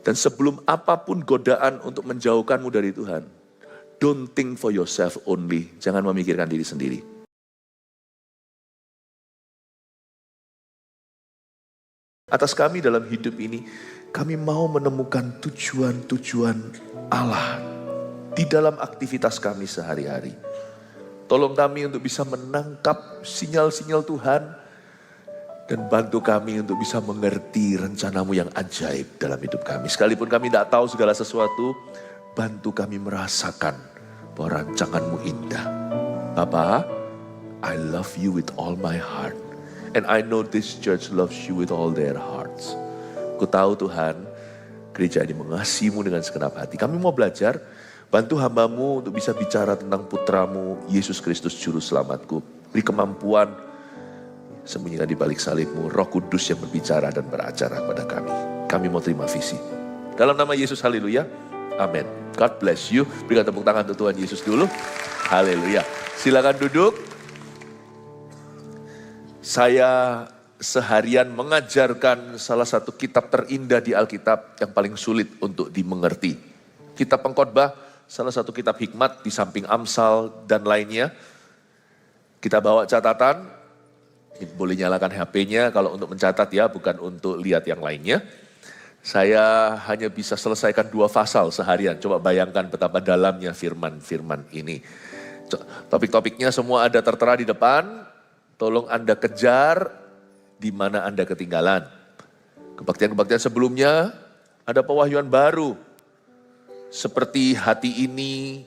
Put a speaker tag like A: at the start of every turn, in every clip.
A: Dan sebelum apapun godaan untuk menjauhkanmu dari Tuhan, don't think for yourself only. Jangan memikirkan diri sendiri. Atas kami dalam hidup ini, kami mau menemukan tujuan-tujuan Allah di dalam aktivitas kami sehari-hari. Tolong kami untuk bisa menangkap sinyal-sinyal Tuhan, dan bantu kami untuk bisa mengerti rencanamu yang ajaib dalam hidup kami. Sekalipun kami tidak tahu segala sesuatu, bantu kami merasakan bahwa rancanganmu indah. Bapa, I love you with all my heart. And I know this church loves you with all their hearts. Ku tahu Tuhan, gereja ini mengasihimu dengan segenap hati. Kami mau belajar, bantu hambamu untuk bisa bicara tentang putramu, Yesus Kristus Juru Selamatku. Beri kemampuan, sembunyikan di balik salibmu, Roh Kudus yang berbicara dan beracara kepada kami. Kami mau terima visi. Dalam nama Yesus, haleluya. Amin. God bless you. Berikan tepuk tangan untuk Tuhan Yesus dulu. Haleluya. Silakan duduk. Saya seharian mengajarkan salah satu kitab terindah di Alkitab yang paling sulit untuk dimengerti. Kitab Pengkhotbah, salah satu kitab hikmat di samping Amsal dan lainnya. Kita bawa catatan. Boleh nyalakan HP-nya kalau untuk mencatat ya, bukan untuk lihat yang lainnya. Saya hanya bisa selesaikan 2 pasal seharian. Coba bayangkan betapa dalamnya firman-firman ini. Topik-topiknya semua ada tertera di depan. Tolong Anda kejar di mana Anda ketinggalan. Kebaktian-kebaktian sebelumnya ada pewahyuan baru. Seperti hati ini,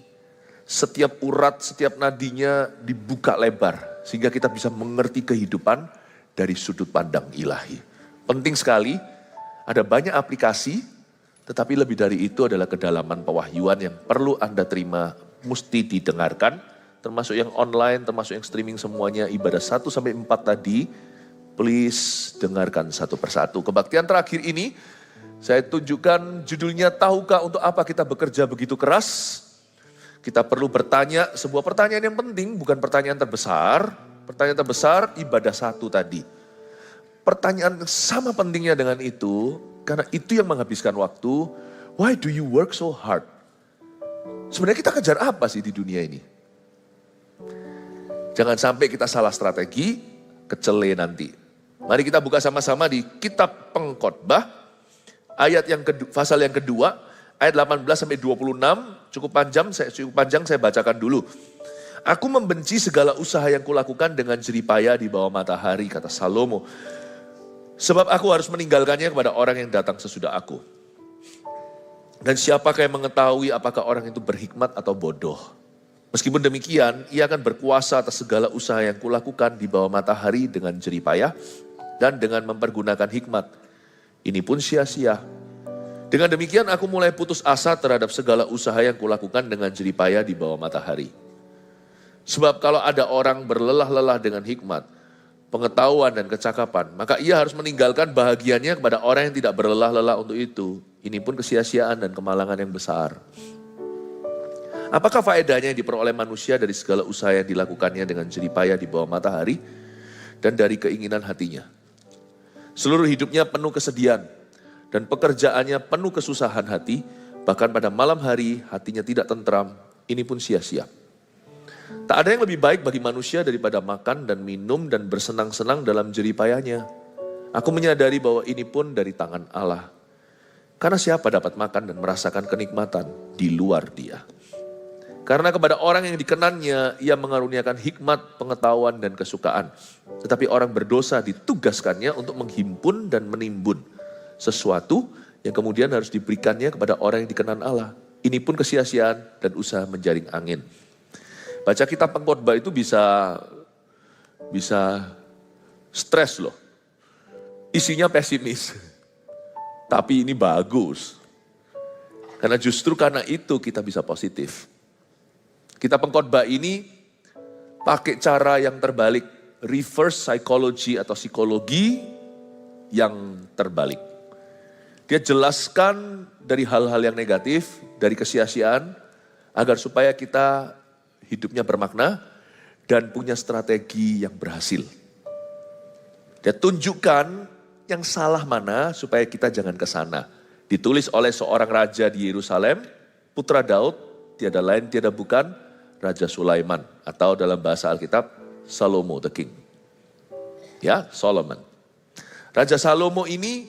A: setiap urat, setiap nadinya dibuka lebar. Sehingga kita bisa mengerti kehidupan dari sudut pandang ilahi. Penting sekali, ada banyak aplikasi, tetapi lebih dari itu adalah kedalaman pewahyuan yang perlu Anda terima, mesti didengarkan. Termasuk yang online, termasuk yang streaming semuanya, ibadah 1-4 tadi, please dengarkan satu persatu. Kebaktian terakhir ini, saya tunjukkan judulnya, tahukah untuk apa kita bekerja begitu keras? Kita perlu bertanya sebuah pertanyaan yang penting, bukan pertanyaan terbesar. Pertanyaan terbesar ibadah 1 tadi. Pertanyaan sama pentingnya dengan itu, karena itu yang menghabiskan waktu. Why do you work so hard? Sebenarnya kita kejar apa sih di dunia ini? Jangan sampai kita salah strategi, kecele nanti. Mari kita buka sama-sama di kitab Pengkhotbah, ayat yang kedua, pasal yang kedua, ayat 18-26, cukup panjang, saya bacakan dulu. Aku membenci segala usaha yang kulakukan dengan jeripaya di bawah matahari, kata Salomo. Sebab aku harus meninggalkannya kepada orang yang datang sesudah aku. Dan siapakah yang mengetahui apakah orang itu berhikmat atau bodoh? Meskipun demikian, ia akan berkuasa atas segala usaha yang kulakukan di bawah matahari dengan jeripaya dan dengan mempergunakan hikmat. Ini pun sia-sia. Dengan demikian aku mulai putus asa terhadap segala usaha yang kulakukan dengan jeripaya di bawah matahari. Sebab kalau ada orang berlelah-lelah dengan hikmat, pengetahuan dan kecakapan, maka ia harus meninggalkan bahagiannya kepada orang yang tidak berlelah-lelah untuk itu. Ini pun kesia-siaan dan kemalangan yang besar. Apakah faedahnya yang diperoleh manusia dari segala usaha yang dilakukannya dengan jeripaya di bawah matahari dan dari keinginan hatinya? Seluruh hidupnya penuh kesedihan dan pekerjaannya penuh kesusahan hati, bahkan pada malam hari hatinya tidak tentram, ini pun sia-sia. Tak ada yang lebih baik bagi manusia daripada makan dan minum dan bersenang-senang dalam jeripayanya. Aku menyadari bahwa ini pun dari tangan Allah. Karena siapa dapat makan dan merasakan kenikmatan di luar Dia? Karena kepada orang yang dikenannya, Ia mengaruniakan hikmat, pengetahuan, dan kesukaan. Tetapi orang berdosa ditugaskannya untuk menghimpun dan menimbun sesuatu yang kemudian harus diberikannya kepada orang yang dikenan Allah. Ini pun kesia-siaan dan usaha menjaring angin. Baca kitab Pengkhotbah itu bisa stres loh. Isinya pesimis. Tapi ini bagus. Karena justru karena itu kita bisa positif. Kitab Pengkhotbah ini pakai cara yang terbalik. Reverse psychology atau psikologi yang terbalik. Dia jelaskan dari hal-hal yang negatif, dari kesia-siaan, agar supaya kita hidupnya bermakna dan punya strategi yang berhasil. Dia tunjukkan yang salah mana supaya kita jangan ke sana. Ditulis oleh seorang raja di Yerusalem, putra Daud, tiada lain tiada bukan Raja Sulaiman, atau dalam bahasa Alkitab Salomo the King. Ya, Solomon. Raja Salomo ini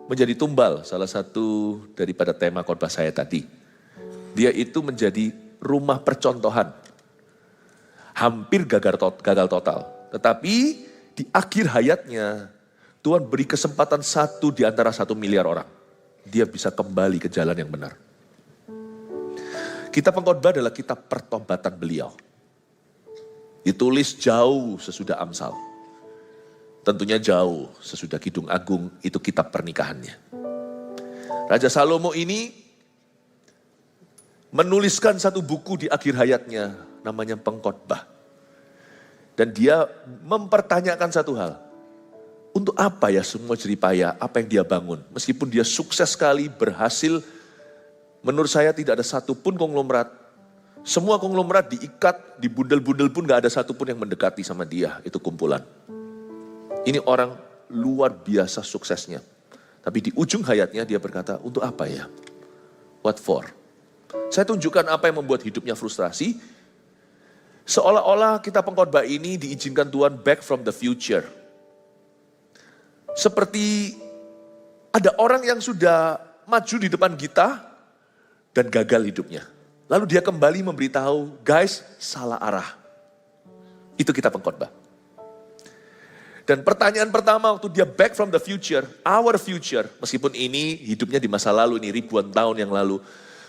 A: menjadi tumbal salah satu daripada tema khotbah saya tadi. Dia itu menjadi rumah percontohan. Hampir gagal total. Tetapi di akhir hayatnya Tuhan beri kesempatan 1 di antara 1 miliar orang. Dia bisa kembali ke jalan yang benar. Kitab Pengkhotbah adalah kitab pertobatan beliau. Ditulis jauh sesudah Amsal. Tentunya jauh sesudah Kidung Agung, itu kitab pernikahannya. Raja Salomo ini menuliskan satu buku di akhir hayatnya, namanya Pengkhotbah. Dan dia mempertanyakan satu hal. Untuk apa ya semua jeripaya, apa yang dia bangun? Meskipun dia sukses sekali, berhasil, menurut saya tidak ada satupun konglomerat. Semua konglomerat diikat, dibundel-bundel pun gak ada satupun yang mendekati sama dia, itu kumpulan. Ini orang luar biasa suksesnya. Tapi di ujung hayatnya dia berkata, untuk apa ya? What for? Saya tunjukkan apa yang membuat hidupnya frustrasi. Seolah-olah kitab Pengkhotbah ini diizinkan Tuhan back from the future. Seperti ada orang yang sudah maju di depan kita dan gagal hidupnya. Lalu dia kembali memberitahu, guys, salah arah. Itu kitab Pengkhotbah. Dan pertanyaan pertama waktu dia back from the future, our future, meskipun ini hidupnya di masa lalu, ini ribuan tahun yang lalu.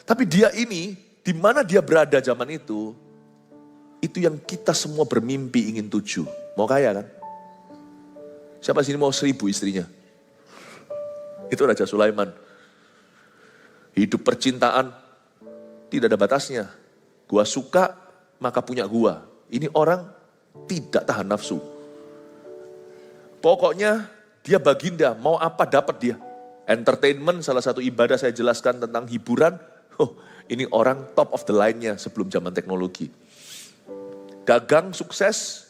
A: Tapi dia ini, di mana dia berada zaman itu yang kita semua bermimpi ingin tuju. Mau kaya kan? Siapa sini mau 1000 istrinya? Itu Raja Sulaiman. Hidup percintaan tidak ada batasnya. Gua suka, maka punya gua. Ini orang tidak tahan nafsu. Pokoknya dia baginda, mau apa dapat dia. Entertainment, salah satu ibadah saya jelaskan tentang hiburan. Ini orang top of the line-nya sebelum zaman teknologi. Dagang sukses,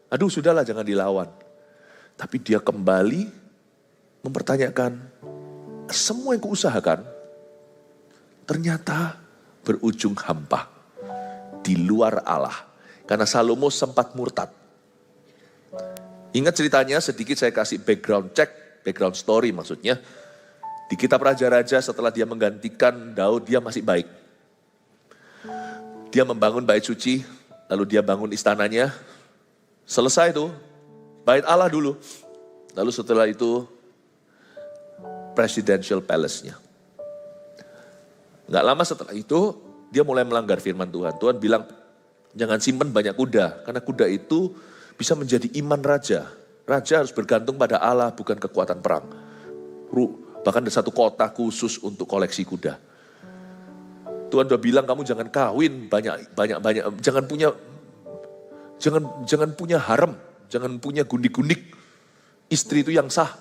A: aduh sudahlah jangan dilawan. Tapi dia kembali mempertanyakan, semua yang kuusahakan ternyata berujung hampa. Di luar Allah. Karena Salomo sempat murtad. Ingat ceritanya sedikit saya kasih background check, background story maksudnya. Di kitab Raja-Raja setelah dia menggantikan Daud, dia masih baik. Dia membangun bait suci, lalu dia bangun istananya. Selesai tuh, bait Allah dulu. Lalu setelah itu, presidential palace-nya. Nggak lama setelah itu, dia mulai melanggar firman Tuhan. Tuhan bilang, jangan simpan banyak kuda, karena kuda itu bisa menjadi iman raja. Raja harus bergantung pada Allah, bukan kekuatan perang. Bahkan ada satu kota khusus untuk koleksi kuda. Tuhan udah bilang kamu jangan kawin banyak, jangan punya harem, jangan punya gundik-gundik. Istri itu yang sah,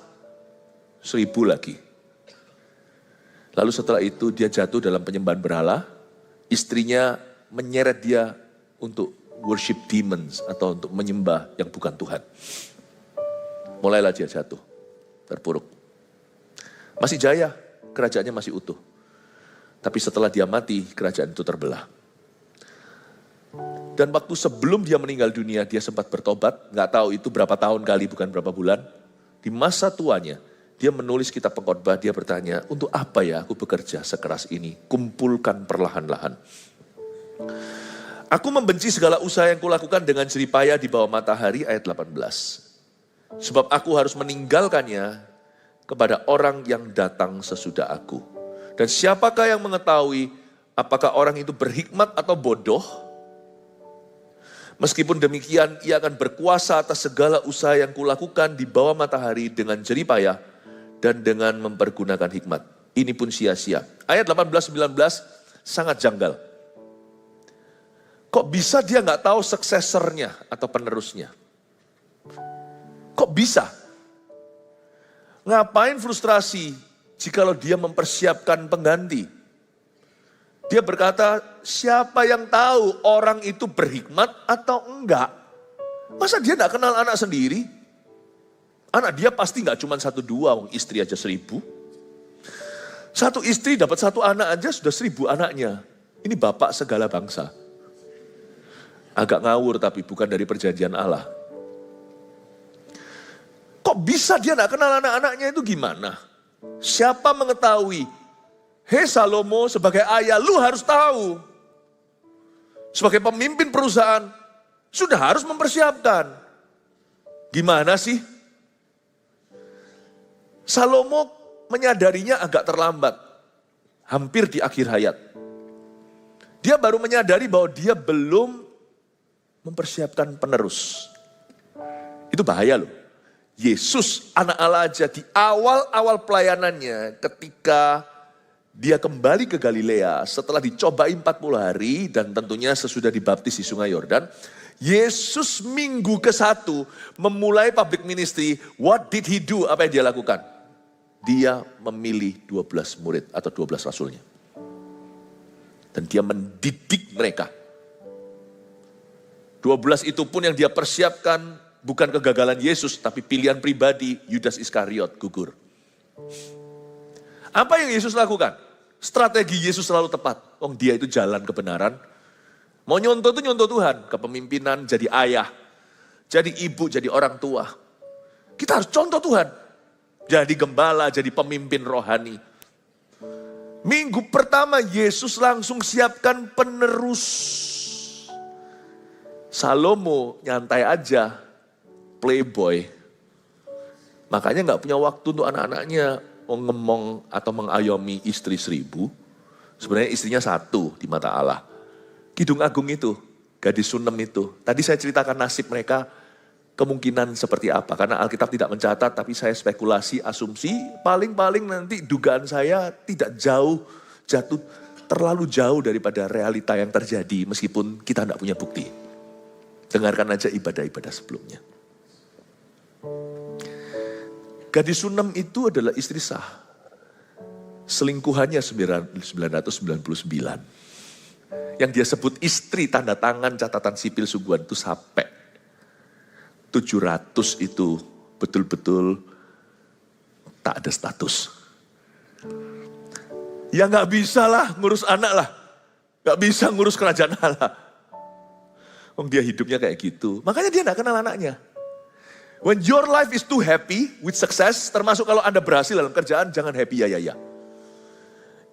A: 1000 lagi. Lalu setelah itu dia jatuh dalam penyembahan berhala, istrinya menyeret dia untuk worship demons atau untuk menyembah yang bukan Tuhan. Mulailah dia jatuh, terpuruk. Masih jaya, kerajaannya masih utuh. Tapi setelah dia mati, kerajaan itu terbelah. Dan waktu sebelum dia meninggal dunia, dia sempat bertobat. Nggak tahu itu berapa tahun kali, bukan berapa bulan. Di masa tuanya, dia menulis kitab Pengkhotbah, dia bertanya, untuk apa ya aku bekerja sekeras ini? Kumpulkan perlahan-lahan. Aku membenci segala usaha yang kulakukan dengan jeripaya di bawah matahari, ayat 18. Sebab aku harus meninggalkannya kepada orang yang datang sesudah aku. Dan siapakah yang mengetahui apakah orang itu berhikmat atau bodoh? Meskipun demikian, ia akan berkuasa atas segala usaha yang kulakukan di bawah matahari dengan jeripayah dan dengan mempergunakan hikmat. Ini pun sia-sia. Ayat 18-19 sangat janggal. Kok bisa dia nggak tahu suksesornya atau penerusnya? Kok bisa? Ngapain frustrasi jikalau dia mempersiapkan pengganti? Dia berkata, siapa yang tahu orang itu berhikmat atau enggak? Masa dia enggak kenal anak sendiri? Anak dia pasti enggak cuma 1-2, istri aja 1000. Satu istri dapat satu anak aja sudah 1.000 anaknya. Ini bapak segala bangsa. Agak ngawur tapi bukan dari perjanjian Allah. Kok bisa dia gak kenal anak-anaknya itu gimana? Siapa mengetahui? Hei Salomo, sebagai ayah lu harus tahu. Sebagai pemimpin perusahaan, sudah harus mempersiapkan. Gimana sih? Salomo menyadarinya agak terlambat. Hampir di akhir hayat. Dia baru menyadari bahwa dia belum mempersiapkan penerus. Itu bahaya loh. Yesus anak Allah aja di awal-awal pelayanannya ketika dia kembali ke Galilea setelah dicobai 40 hari dan tentunya sesudah dibaptis di sungai Yordan. Yesus minggu ke-1 memulai public ministry. What did he do? Apa yang dia lakukan? Dia memilih 12 murid atau 12 rasulnya. Dan dia mendidik mereka. 12 itu pun yang dia persiapkan bukan kegagalan Yesus, tapi pilihan pribadi Yudas Iskariot gugur. Apa yang Yesus lakukan? Strategi Yesus selalu tepat. Dia itu jalan kebenaran. Mau nyontoh itu nyontoh Tuhan. Kepemimpinan, jadi ayah. Jadi ibu, jadi orang tua. Kita harus contoh Tuhan. Jadi gembala, jadi pemimpin rohani. Minggu pertama Yesus langsung siapkan penerus. Salomo nyantai aja, playboy. Makanya gak punya waktu untuk anak-anaknya ngemong atau mengayomi istri 1.000. Sebenarnya istrinya 1 di mata Allah. Kidung Agung itu, gadis Sunem itu. Tadi saya ceritakan nasib mereka, kemungkinan seperti apa. Karena Alkitab tidak mencatat, tapi saya spekulasi, asumsi. Paling-paling nanti dugaan saya tidak jauh, jatuh terlalu jauh daripada realita yang terjadi. Meskipun kita tidak punya bukti. Dengarkan aja ibadah-ibadah sebelumnya. Gadis Sunem itu adalah istri sah. Selingkuhannya 999. Yang dia sebut istri tanda tangan catatan sipil Suguhan itu sampai 700 itu betul-betul tak ada status. Ya gak bisa lah ngurus anak lah. Gak bisa ngurus kerajaan Allah. Dia hidupnya kayak gitu. Makanya dia gak kenal anaknya. When your life is too happy with success, termasuk kalau Anda berhasil dalam kerjaan, jangan happy ya.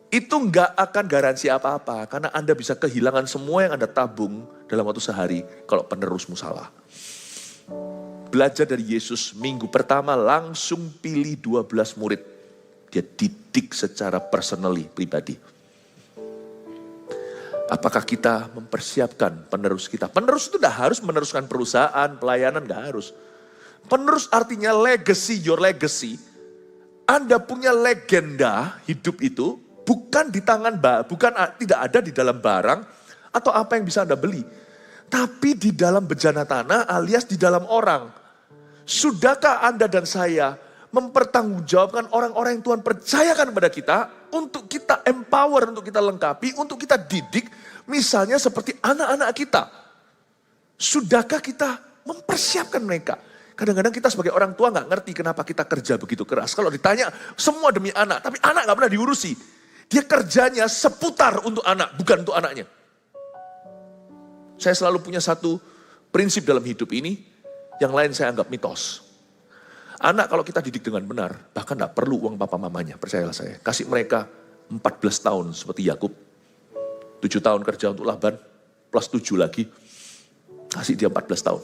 A: Itu gak akan garansi apa-apa. Karena Anda bisa kehilangan semua yang Anda tabung dalam waktu sehari kalau penerusmu salah. Belajar dari Yesus, minggu pertama langsung pilih 12 murid. Dia didik secara personally, pribadi. Apakah kita mempersiapkan penerus kita? Penerus itu tidak harus meneruskan perusahaan, pelayanan, gak harus. Penerus artinya legacy, your legacy. Anda punya legenda hidup itu bukan di tangan, bukan tidak ada di dalam barang atau apa yang bisa Anda beli. Tapi di dalam bejana tanah alias di dalam orang. Sudahkah Anda dan saya mempertanggungjawabkan orang-orang yang Tuhan percayakan kepada kita untuk kita empower, untuk kita lengkapi, untuk kita didik, misalnya seperti anak-anak kita. Sudahkah kita mempersiapkan mereka? Kadang-kadang kita sebagai orang tua gak ngerti kenapa kita kerja begitu keras. Kalau ditanya semua demi anak, tapi anak gak pernah diurusi. Dia kerjanya seputar untuk anak, bukan untuk anaknya. Saya selalu punya satu prinsip dalam hidup ini, yang lain saya anggap mitos. Anak kalau kita didik dengan benar, bahkan gak perlu uang papa mamanya, percayalah saya. Kasih mereka 14 tahun seperti Yakub, 7 tahun kerja untuk Laban, plus 7 lagi, kasih dia 14 tahun.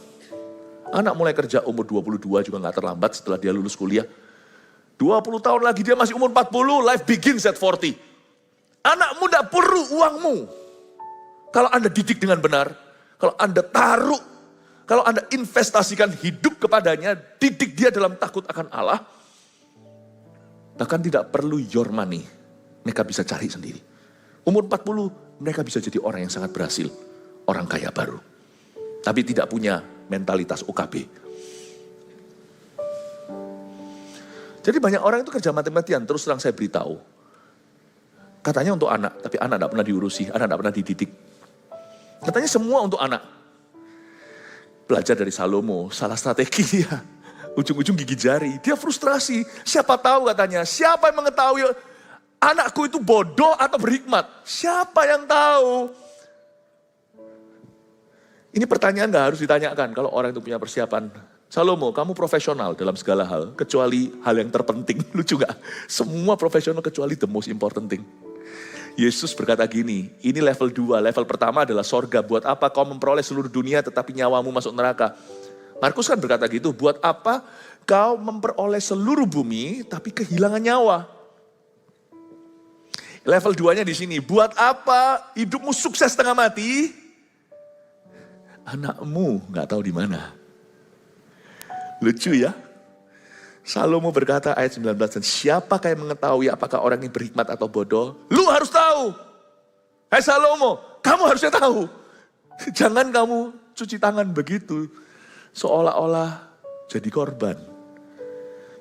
A: Anak mulai kerja umur 22 juga gak terlambat setelah dia lulus kuliah. 20 tahun lagi dia masih umur 40, life begins at 40. Anakmu gak perlu uangmu. Kalau Anda didik dengan benar, kalau Anda taruh, kalau Anda investasikan hidup kepadanya, didik dia dalam takut akan Allah, bahkan tidak perlu your money, mereka bisa cari sendiri. Umur 40, mereka bisa jadi orang yang sangat berhasil, orang kaya baru. Tapi tidak punya mentalitas OKB. Jadi banyak orang itu kerja mati-matian, terus terang saya beritahu. Katanya untuk anak, tapi anak tidak pernah diurusi, anak tidak pernah dididik. Katanya semua untuk anak. Belajar dari Salomo, salah strategi dia. Ujung-ujung gigi jari, dia frustrasi. Siapa tahu katanya, siapa yang mengetahui Anakku itu bodoh atau berhikmat? Siapa yang tahu? Ini pertanyaan gak harus ditanyakan kalau orang itu punya persiapan. Salomo, kamu profesional dalam segala hal, kecuali hal yang terpenting. Lucu gak? Semua profesional kecuali the most important thing. Yesus berkata gini, ini level 2. Level pertama adalah sorga. Buat apa kau memperoleh seluruh dunia tetapi nyawamu masuk neraka? Markus kan berkata gitu, buat apa kau memperoleh seluruh bumi tapi kehilangan nyawa? Level 2-nya di sini, buat apa hidupmu sukses setengah mati? Anakmu gak tahu di mana. Lucu ya. Salomo berkata ayat 19, dan siapakah yang mengetahui apakah orang ini berhikmat atau bodoh? Lu harus tahu. Hai Salomo, kamu harusnya tahu. Jangan kamu cuci tangan begitu. Seolah-olah jadi korban.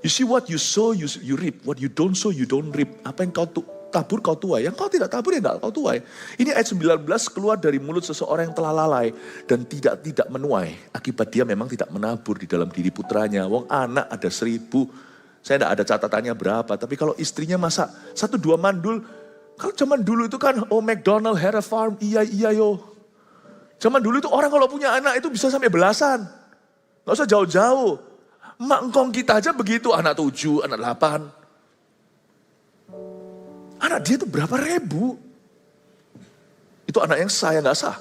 A: You see what you sow, you reap. What you don't sow, you don't reap. Apa yang kau tabur, kau tuai. Yang kau tidak tabur, ya enggak kau tuai. Ini ayat 19 keluar dari mulut seseorang yang telah lalai. Dan tidak menuai. Akibat dia memang tidak menabur di dalam diri putranya. Wong anak ada 1000. Saya enggak ada catatannya berapa. Tapi kalau istrinya masak 1-2 mandul. Kalau zaman dulu itu kan, oh McDonald had a farm. Iya yo. Zaman dulu itu orang kalau punya anak itu bisa sampai belasan. Gak usah jauh-jauh. Mak engkong kita aja begitu. Anak 7, anak 8. Anak dia itu berapa ribu. Itu anak yang sah, yang gak sah.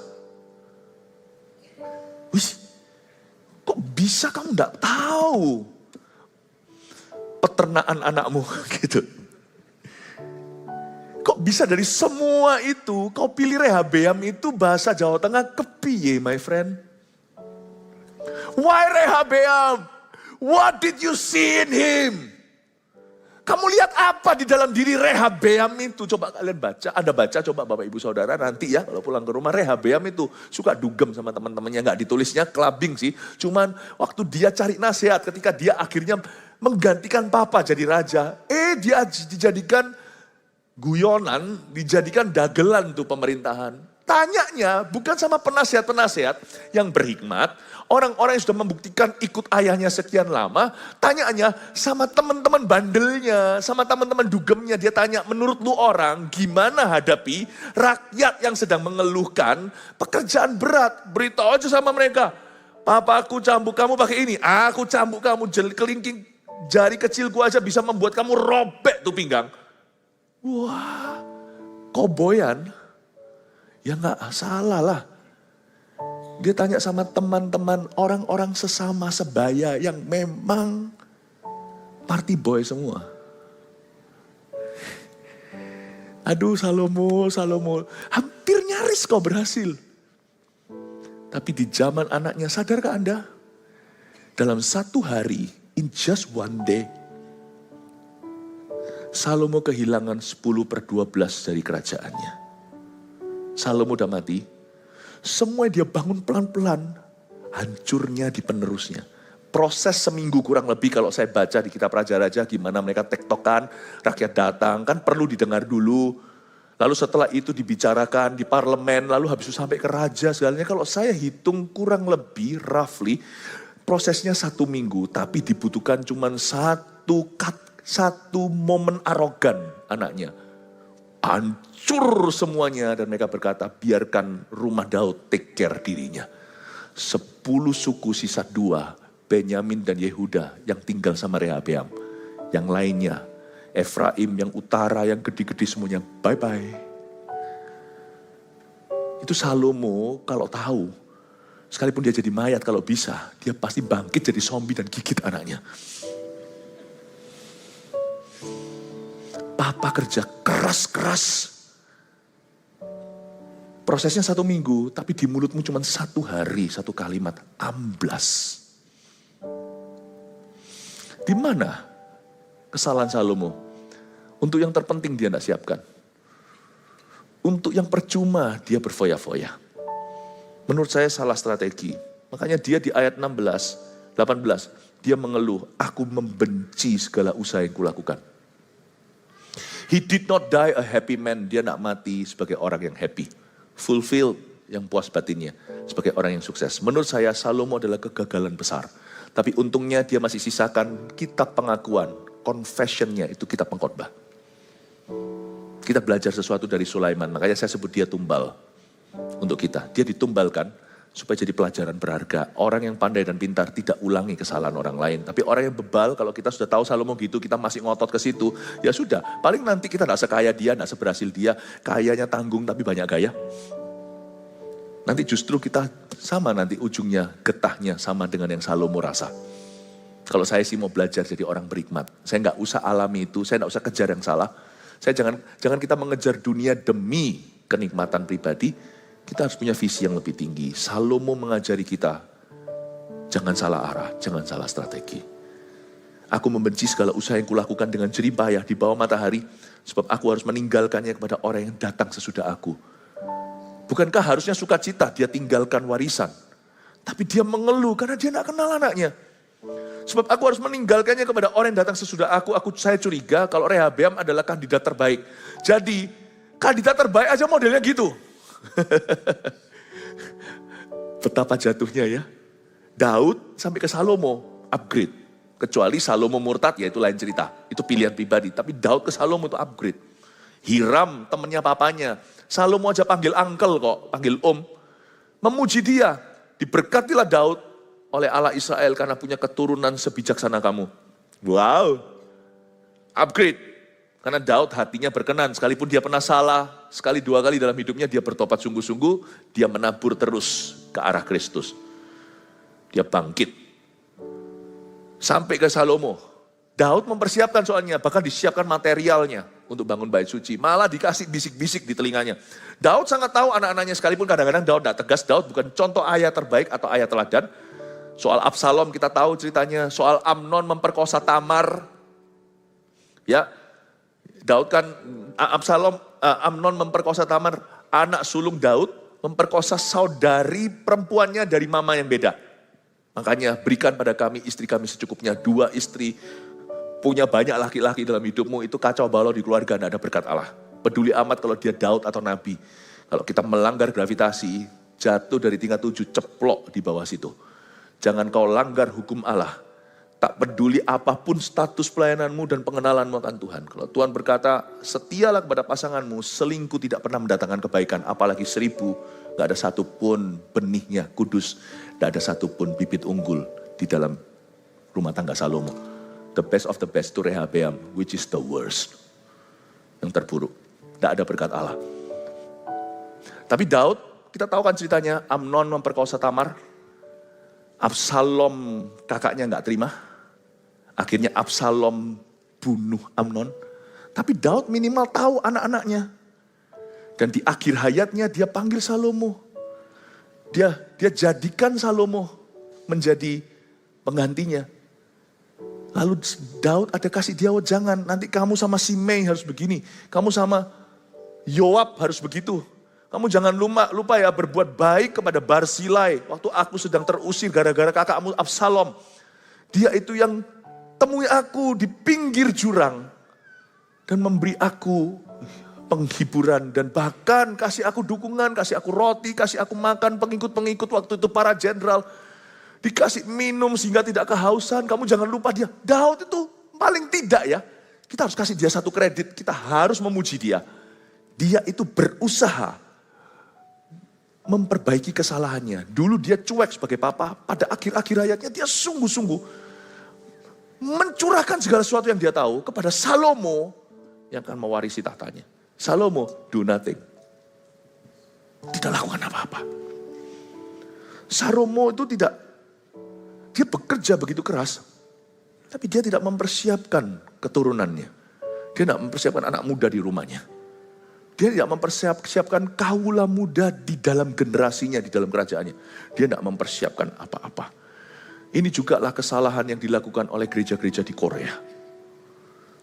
A: Wih, kok bisa kamu gak tahu peternakan anakmu gitu. Kok bisa dari semua itu, kau pilih Rehabeam itu bahasa Jawa Tengah kepiye my friend. Why Rehabeam? What did you see in him? Kamu lihat apa di dalam diri Rehabeam itu? Coba kalian baca, Anda baca coba Bapak Ibu Saudara nanti ya kalau pulang ke rumah. Rehabeam itu suka dugem sama teman-temannya, gak ditulisnya clubbing sih. Cuman waktu dia cari nasihat ketika dia akhirnya menggantikan papa jadi raja. Dia dijadikan guyonan, dijadikan dagelan tuh pemerintahan. Tanyanya bukan sama penasihat-penasihat yang berhikmat. Orang-orang yang sudah membuktikan ikut ayahnya sekian lama, tanyaannya sama teman-teman bandelnya, sama teman-teman dugemnya. Dia tanya, menurut lu orang gimana hadapi rakyat yang sedang mengeluhkan pekerjaan berat. Beritahu aja sama mereka, papa aku cambuk kamu pakai ini, aku cambuk kamu kelingking jari kecilku aja bisa membuat kamu robek tuh pinggang. Wah, koboyan, ya gak salah lah. Dia tanya sama teman-teman, orang-orang sesama sebaya yang memang party boy semua. Aduh Salomo, hampir nyaris kau berhasil. Tapi di zaman anaknya, sadarkah Anda? Dalam satu hari, in just one day, Salomo kehilangan 10/12 dari kerajaannya. Salomo udah mati. Semua dia bangun pelan-pelan, hancurnya di penerusnya. Proses seminggu kurang lebih kalau saya baca di kitab Raja-Raja gimana mereka tektokan, rakyat datang, kan perlu didengar dulu. Lalu setelah itu dibicarakan di parlemen, lalu habis itu sampai ke raja segalanya. Kalau saya hitung kurang lebih roughly, prosesnya 1 minggu, tapi dibutuhkan cuma satu momen arogan anaknya. Hancur semuanya dan mereka berkata biarkan rumah Daud take care dirinya. 10 suku sisa 2, Benyamin dan Yehuda yang tinggal sama Rehabeam. Yang lainnya, Efraim yang utara yang gede-gede semuanya bye-bye. Itu Salomo kalau tahu, sekalipun dia jadi mayat kalau bisa, dia pasti bangkit jadi zombie dan gigit anaknya. Papa kerja keras-keras. Prosesnya 1 minggu, tapi di mulutmu cuma 1 hari, 1 kalimat, amblas. Di mana kesalahan Salomo? Untuk yang terpenting dia tidak siapkan. Untuk yang percuma dia berfoya-foya. Menurut saya salah strategi. Makanya dia di ayat 16, 18, dia mengeluh, aku membenci segala usaha yang kulakukan. He did not die a happy man. Dia nak mati sebagai orang yang happy. Fulfilled, yang puas batinnya. Sebagai orang yang sukses. Menurut saya Salomo adalah kegagalan besar. Tapi untungnya dia masih sisakan kitab pengakuan. Confessionnya itu kitab pengkhotbah. Kita belajar sesuatu dari Sulaiman, makanya saya sebut dia tumbal untuk kita. Dia ditumbalkan supaya jadi pelajaran berharga. Orang yang pandai dan pintar tidak ulangi kesalahan orang lain. Tapi orang yang bebal, kalau kita sudah tahu Salomo gitu, kita masih ngotot ke situ, ya sudah. Paling nanti kita tidak sekaya dia, tidak seberhasil dia, kayanya tanggung tapi banyak gaya. Nanti justru kita sama nanti ujungnya, getahnya sama dengan yang Salomo rasa. Kalau saya sih mau belajar jadi orang berhikmat. Saya nggak usah alami itu, saya nggak usah kejar yang salah. Saya jangan kita mengejar dunia demi kenikmatan pribadi. Kita harus punya visi yang lebih tinggi. Salomo mengajari kita, jangan salah arah, jangan salah strategi. Aku membenci segala usaha yang kulakukan dengan jerih payah di bawah matahari, sebab aku harus meninggalkannya kepada orang yang datang sesudah aku. Bukankah harusnya sukacita dia tinggalkan warisan? Tapi dia mengeluh karena dia tidak kenal anaknya. Sebab aku harus meninggalkannya kepada orang yang datang sesudah aku. Saya curiga kalau Rehabeam adalah kandidat terbaik. Jadi kandidat terbaik aja modelnya gitu. Betapa jatuhnya ya. Daud sampai ke Salomo upgrade. Kecuali Salomo murtad ya itu lain cerita. Itu pilihan pribadi. Tapi Daud ke Salomo itu upgrade. Hiram temannya papanya. Salomo aja panggil uncle kok, panggil om. Memuji dia. Diberkatilah Daud oleh Allah Israel karena punya keturunan sebijaksana kamu. Wow. Upgrade. Karena Daud hatinya berkenan. Sekalipun dia pernah salah, sekali dua kali dalam hidupnya dia bertobat sungguh-sungguh. Dia menabur terus ke arah Kristus. Dia bangkit. Sampai ke Salomo. Daud mempersiapkan soalnya, bahkan disiapkan materialnya untuk bangun bait suci. Malah dikasih bisik-bisik di telinganya. Daud sangat tahu anak-anaknya, sekalipun kadang-kadang Daud tidak tegas. Daud bukan contoh ayah terbaik atau ayah teladan. Soal Absalom kita tahu ceritanya. Soal Amnon memperkosa Tamar. Ya, Daud kan, Amnon memperkosa Tamar. Anak sulung Daud memperkosa saudari perempuannya dari mama yang beda. Makanya berikan pada kami istri kami secukupnya. 2 istri. Punya banyak laki-laki dalam hidupmu, itu kacau balau di keluarga, tidak ada berkat Allah. Peduli amat kalau dia Daud atau Nabi. Kalau kita melanggar gravitasi, jatuh dari tingkat 7, ceplok di bawah situ. Jangan kau langgar hukum Allah. Tak peduli apapun status pelayananmu dan pengenalanmu akan Tuhan. Kalau Tuhan berkata, setialah kepada pasanganmu, selingkuh tidak pernah mendatangkan kebaikan. Apalagi 1000, gak ada satupun benihnya kudus. Gak ada satupun bibit unggul di dalam rumah tangga Salomo. The best of the best to Rehabeam, which is the worst. Yang terburuk. Tidak ada berkat Allah. Tapi Daud, kita tahu kan ceritanya, Amnon memperkosa Tamar. Absalom kakaknya nggak terima. Akhirnya Absalom bunuh Amnon. Tapi Daud minimal tahu anak-anaknya. Dan di akhir hayatnya dia panggil Salomo. Dia jadikan Salomo menjadi penggantinya. Lalu Daud ada kasih dia, oh jangan, nanti kamu sama Simei harus begini. Kamu sama Yoab harus begitu. Kamu jangan lupa ya berbuat baik kepada Barsilai. Waktu aku sedang terusir gara-gara kakakmu Absalom. Dia itu yang temui aku di pinggir jurang. Dan memberi aku penghiburan. Dan bahkan kasih aku dukungan, kasih aku roti, kasih aku makan. Pengikut-pengikut waktu itu para jenderal. Dikasih minum sehingga tidak kehausan. Kamu jangan lupa dia. Daud itu paling tidak ya. Kita harus kasih dia satu kredit. Kita harus memuji dia. Dia itu berusaha memperbaiki kesalahannya. Dulu dia cuek sebagai papa. Pada akhir-akhir hayatnya dia sungguh-sungguh mencurahkan segala sesuatu yang dia tahu kepada Salomo yang akan mewarisi tahtanya. Salomo do nothing. Tidak lakukan apa-apa. Salomo itu dia bekerja begitu keras, tapi dia tidak mempersiapkan keturunannya. Dia tidak mempersiapkan anak muda di rumahnya. Dia tidak mempersiapkan kaula muda di dalam generasinya, di dalam kerajaannya. Dia tidak mempersiapkan apa-apa. Ini juga lah kesalahan yang dilakukan oleh gereja-gereja di Korea.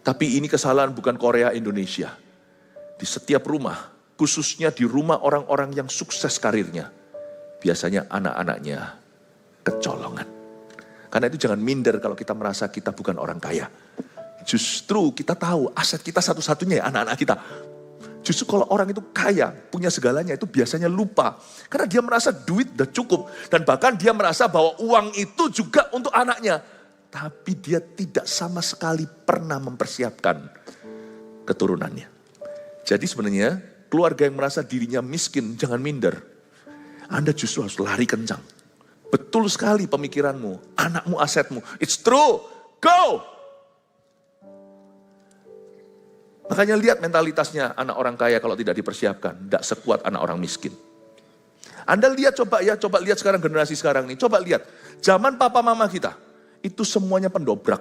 A: Tapi ini kesalahan bukan Korea Indonesia. Di setiap rumah, khususnya di rumah orang-orang yang sukses karirnya, biasanya anak-anaknya kecolongan. Karena itu jangan minder kalau kita merasa kita bukan orang kaya. Justru kita tahu aset kita satu-satunya ya anak-anak kita. Justru kalau orang itu kaya, punya segalanya itu biasanya lupa. Karena dia merasa duit udah cukup. Dan bahkan dia merasa bahwa uang itu juga untuk anaknya. Tapi dia tidak sama sekali pernah mempersiapkan keturunannya. Jadi sebenarnya keluarga yang merasa dirinya miskin, jangan minder. Anda justru harus lari kencang. Betul sekali pemikiranmu, anakmu asetmu. It's true, go! Makanya lihat mentalitasnya anak orang kaya kalau tidak dipersiapkan. Tidak sekuat anak orang miskin. Anda lihat coba lihat sekarang generasi sekarang ini. Coba lihat, zaman papa mama kita, itu semuanya pendobrak.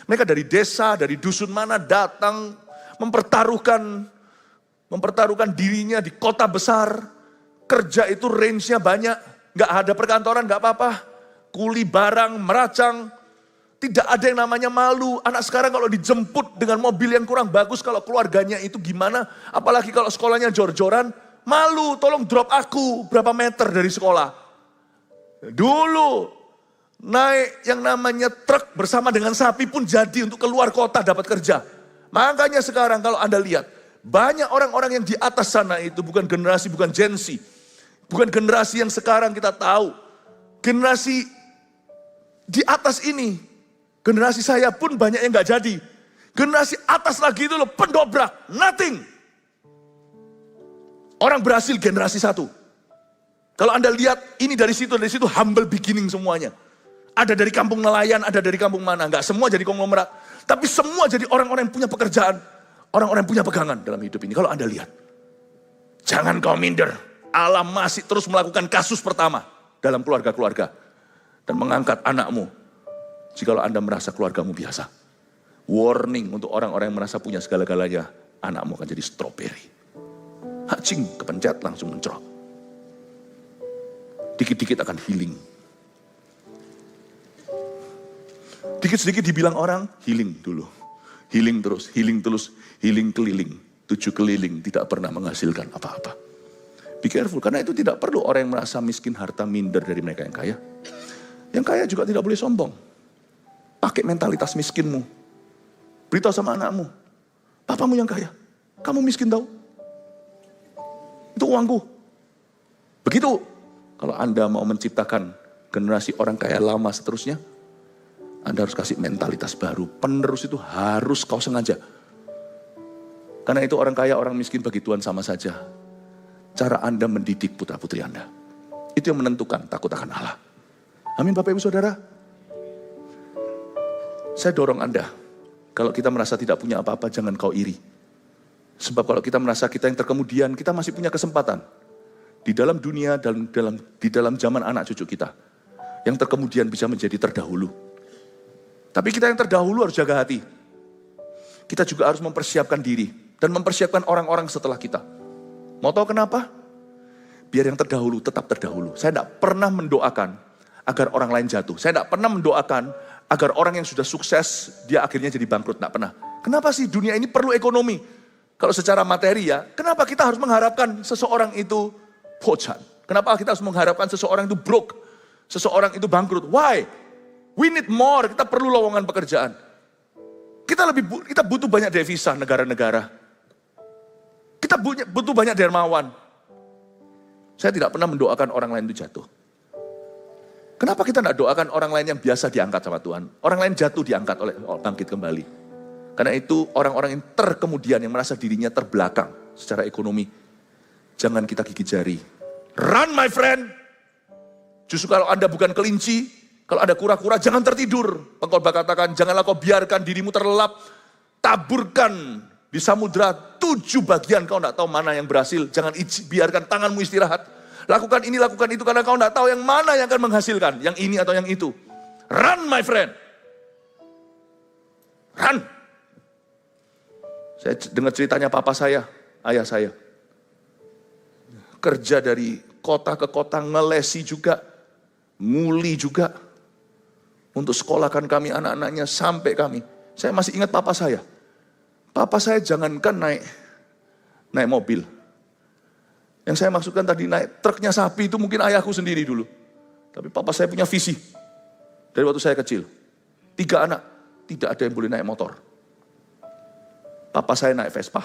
A: Mereka dari desa, dari dusun mana datang, mempertaruhkan dirinya di kota besar. Kerja itu range-nya banyak, nggak ada perkantoran, nggak apa-apa. Kuli barang, meracang. Tidak ada yang namanya malu. Anak sekarang kalau dijemput dengan mobil yang kurang bagus, kalau keluarganya itu gimana? Apalagi kalau sekolahnya jor-joran, malu, tolong drop aku berapa meter dari sekolah. Dulu, naik yang namanya truk bersama dengan sapi pun jadi untuk keluar kota dapat kerja. Makanya sekarang kalau Anda lihat, banyak orang-orang yang di atas sana itu bukan generasi, bukan Gen Z. Bukan generasi yang sekarang kita tahu. Generasi di atas ini, generasi saya pun banyak yang gak jadi. Generasi atas lagi itu loh, pendobrak, nothing. Orang berhasil generasi satu. Kalau Anda lihat, ini dari situ, humble beginning semuanya. Ada dari kampung nelayan, ada dari kampung mana. Gak semua jadi konglomerat. Tapi semua jadi orang-orang yang punya pekerjaan. Orang-orang yang punya pegangan dalam hidup ini. Kalau Anda lihat, jangan kau minder. Allah masih terus melakukan kasus pertama dalam keluarga-keluarga. Dan mengangkat anakmu. Jikalau Anda merasa keluargamu biasa. Warning untuk orang-orang yang merasa punya segala-galanya. Anakmu akan jadi stroberi. Hacing, kepencet langsung mencrot. Dikit-dikit akan healing. Dikit-sedikit dibilang orang, healing dulu. Healing terus, healing keliling. 7 keliling tidak pernah menghasilkan apa-apa. Be careful, karena itu tidak perlu orang yang merasa miskin harta minder dari mereka yang kaya. Yang kaya juga tidak boleh sombong. Pakai mentalitas miskinmu. Beritahu sama anakmu. Papamu yang kaya. Kamu miskin tahu. Itu uangku. Begitu. Kalau Anda mau menciptakan generasi orang kaya lama seterusnya. Anda harus kasih mentalitas baru. Penerus itu harus kau sengaja. Karena itu orang kaya, orang miskin bagi Tuhan sama saja. Cara Anda mendidik putra-putri Anda. Itu yang menentukan takut akan Allah. Amin Bapak Ibu Saudara. Saya dorong Anda, kalau kita merasa tidak punya apa-apa, jangan kau iri. Sebab kalau kita merasa kita yang terkemudian, kita masih punya kesempatan. Di dalam dunia, di dalam zaman anak cucu kita. Yang terkemudian bisa menjadi terdahulu. Tapi kita yang terdahulu harus jaga hati. Kita juga harus mempersiapkan diri. Dan mempersiapkan orang-orang setelah kita. Mau tahu kenapa? Biar yang terdahulu tetap terdahulu. Saya tidak pernah mendoakan agar orang lain jatuh. Saya tidak pernah mendoakan agar orang yang sudah sukses, dia akhirnya jadi bangkrut. Tidak pernah. Kenapa sih dunia ini perlu ekonomi? Kalau secara materi ya, kenapa kita harus mengharapkan seseorang itu bocan? Kenapa kita harus mengharapkan seseorang itu broke? Seseorang itu bangkrut? Why? We need more, kita perlu lowongan pekerjaan. Kita butuh banyak devisa negara-negara. Kita butuh banyak dermawan. Saya tidak pernah mendoakan orang lain itu jatuh. Kenapa kita tidak doakan orang lain yang biasa diangkat sama Tuhan? Orang lain jatuh diangkat oleh bangkit kembali. Karena itu orang-orang yang terkemudian yang merasa dirinya terbelakang secara ekonomi. Jangan kita gigit jari. Run my friend. Justru kalau Anda bukan kelinci, kalau Anda kura-kura jangan tertidur. Pengkhotbah katakan janganlah kau biarkan dirimu terlelap. Taburkan di samudra 7 bagian kau tidak tahu mana yang berhasil. Jangan biarkan tanganmu istirahat. Lakukan ini, lakukan itu karena kau tidak tahu yang mana yang akan menghasilkan. Yang ini atau yang itu. Run my friend. Run. Saya dengar ceritanya papa saya, ayah saya. Kerja dari kota ke kota, ngelesi juga. Nguli juga. Untuk sekolahkan kami, anak-anaknya sampai kami. Saya masih ingat papa saya. Papa saya jangankan naik mobil. Yang saya maksudkan tadi naik truknya sapi itu mungkin ayahku sendiri dulu. Tapi papa saya punya visi. Dari waktu saya kecil. 3 anak, tidak ada yang boleh naik motor. Papa saya naik Vespa.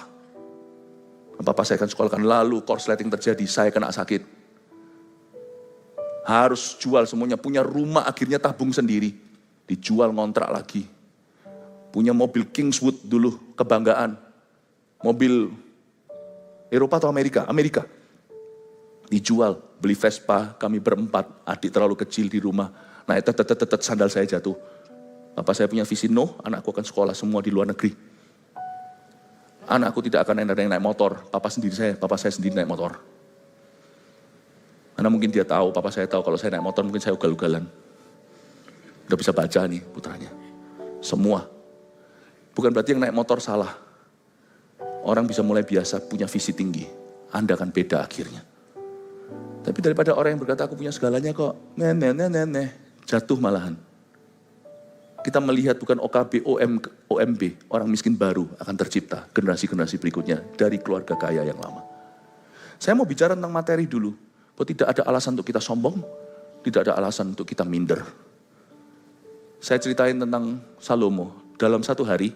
A: Papa saya akan sekolahkan, lalu korsleting terjadi, saya kena sakit. Harus jual semuanya, punya rumah akhirnya tabung sendiri. Dijual ngontrak lagi. Punya mobil Kingswood dulu, kebanggaan. Mobil
B: Eropa atau Amerika? Amerika. Dijual, beli Vespa, kami berempat, adik terlalu kecil di rumah. Nah, sandal saya jatuh. Bapak saya punya visi, no, anakku akan sekolah semua di luar negeri. Anakku tidak akan ada yang naik motor, bapak saya sendiri naik motor. Karena mungkin dia tahu, papa saya tahu kalau saya naik motor mungkin saya ugal-ugalan. Udah bisa baca nih putranya. Semua. Bukan berarti yang naik motor salah. Orang bisa mulai biasa punya visi tinggi. Anda akan beda akhirnya. Tapi daripada orang yang berkata aku punya segalanya kok, jatuh malahan. Kita melihat bukan OKB, OMB, orang miskin baru akan tercipta, generasi-generasi berikutnya dari keluarga kaya yang lama. Saya mau bicara tentang materi dulu, bahwa tidak ada alasan untuk kita sombong, tidak ada alasan untuk kita minder. Saya ceritain tentang Salomo, dalam satu hari,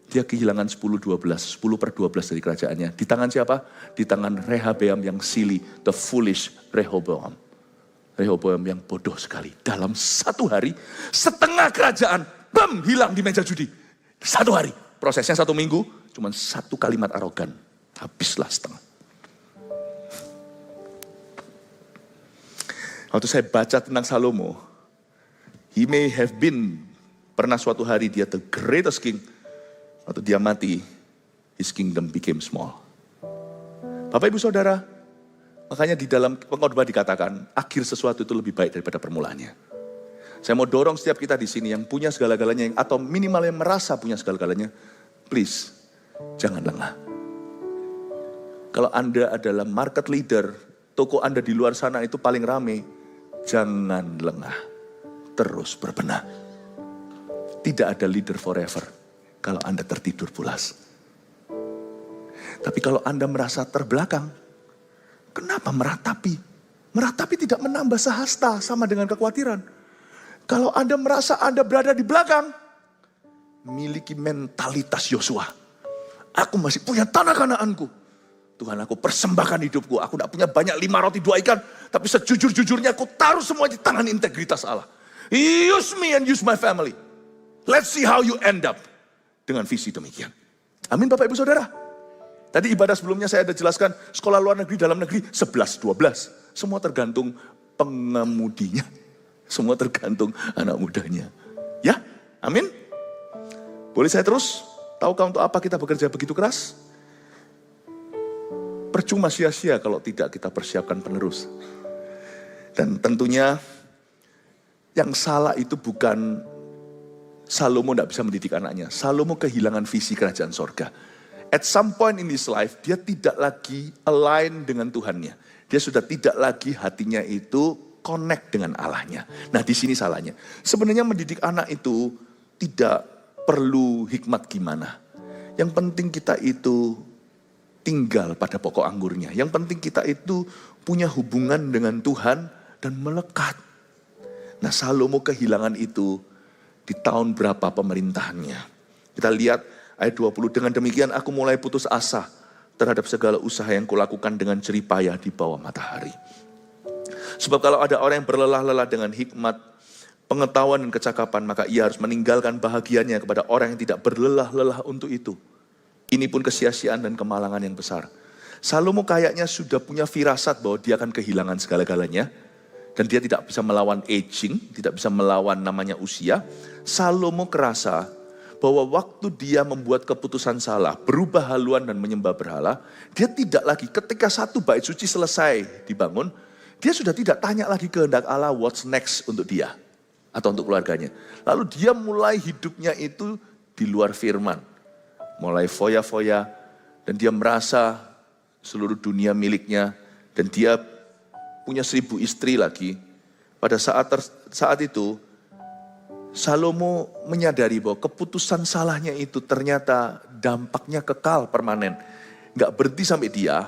B: dia kehilangan 10/12 dari kerajaannya. Di tangan siapa? Di tangan Rehabeam yang silly, the foolish Rehoboam. Rehoboam yang bodoh sekali. Dalam satu hari, setengah kerajaan, hilang di meja judi. Satu hari. Prosesnya 1 minggu, cuma 1 kalimat arogan. Habislah setengah. Waktu saya baca tentang Salomo, he may have been, pernah suatu hari dia the greatest king. Waktu dia mati, his kingdom became small. Bapak ibu saudara, makanya di dalam pengkhotbah dikatakan, akhir sesuatu itu lebih baik daripada permulaannya. Saya mau dorong setiap kita di sini yang punya segala-galanya, atau minimal yang merasa punya segala-galanya, please, jangan lengah. Kalau Anda adalah market leader, toko Anda di luar sana itu paling rame, jangan lengah, terus berbenah. Tidak ada leader forever kalau Anda tertidur pulas. Tapi kalau Anda merasa terbelakang, kenapa meratapi? Meratapi tidak menambah sehasta sama dengan kekhawatiran. Kalau Anda merasa Anda berada di belakang, miliki mentalitas Yosua. Aku masih punya tanah Kanaanku. Tuhan, aku persembahkan hidupku. Aku tidak punya banyak 5 roti 2 ikan. Tapi sejujur-jujurnya aku taruh semua di tangan integritas Allah. Use me and use my family. Let's see how you end up. Dengan visi demikian. Amin Bapak Ibu Saudara. Tadi ibadah sebelumnya saya ada jelaskan. Sekolah luar negeri, dalam negeri 11-12. Semua tergantung pengemudinya. Semua tergantung anak mudanya. Ya, amin. Boleh saya terus? Tahukah untuk apa kita bekerja begitu keras? Percuma sia-sia kalau tidak kita persiapkan penerus. Dan tentunya yang salah itu bukan Salomo tidak bisa mendidik anaknya. Salomo kehilangan visi kerajaan sorga. At some point in his life, dia tidak lagi align dengan Tuhannya. Dia sudah tidak lagi hatinya itu connect dengan Allahnya. Nah di sini salahnya. Sebenarnya mendidik anak itu tidak perlu hikmat gimana. Yang penting kita itu tinggal pada pokok anggurnya. Yang penting kita itu punya hubungan dengan Tuhan dan melekat. Nah Salomo kehilangan itu di tahun berapa pemerintahannya. Kita lihat ayat 20. Dengan demikian aku mulai putus asa terhadap segala usaha yang kulakukan dengan jeripayah di bawah matahari. Sebab kalau ada orang yang berlelah-lelah dengan hikmat, pengetahuan dan kecakapan, maka ia harus meninggalkan bahagianya kepada orang yang tidak berlelah-lelah untuk itu. Ini pun kesia-siaan dan kemalangan yang besar. Salomo kayaknya sudah punya firasat bahwa dia akan kehilangan segala-galanya. Dan dia tidak bisa melawan aging, tidak bisa melawan namanya usia. Salomo kerasa bahwa waktu dia membuat keputusan salah, berubah haluan dan menyembah berhala, dia tidak lagi ketika satu bait suci selesai dibangun, dia sudah tidak tanya lagi kehendak Allah what's next untuk dia atau untuk keluarganya. Lalu dia mulai hidupnya itu di luar firman. Mulai foya-foya dan dia merasa seluruh dunia miliknya dan dia punya 1000 istri lagi. Pada saat itu Salomo menyadari bahwa keputusan salahnya itu ternyata dampaknya kekal permanen. Gak berhenti sampai dia,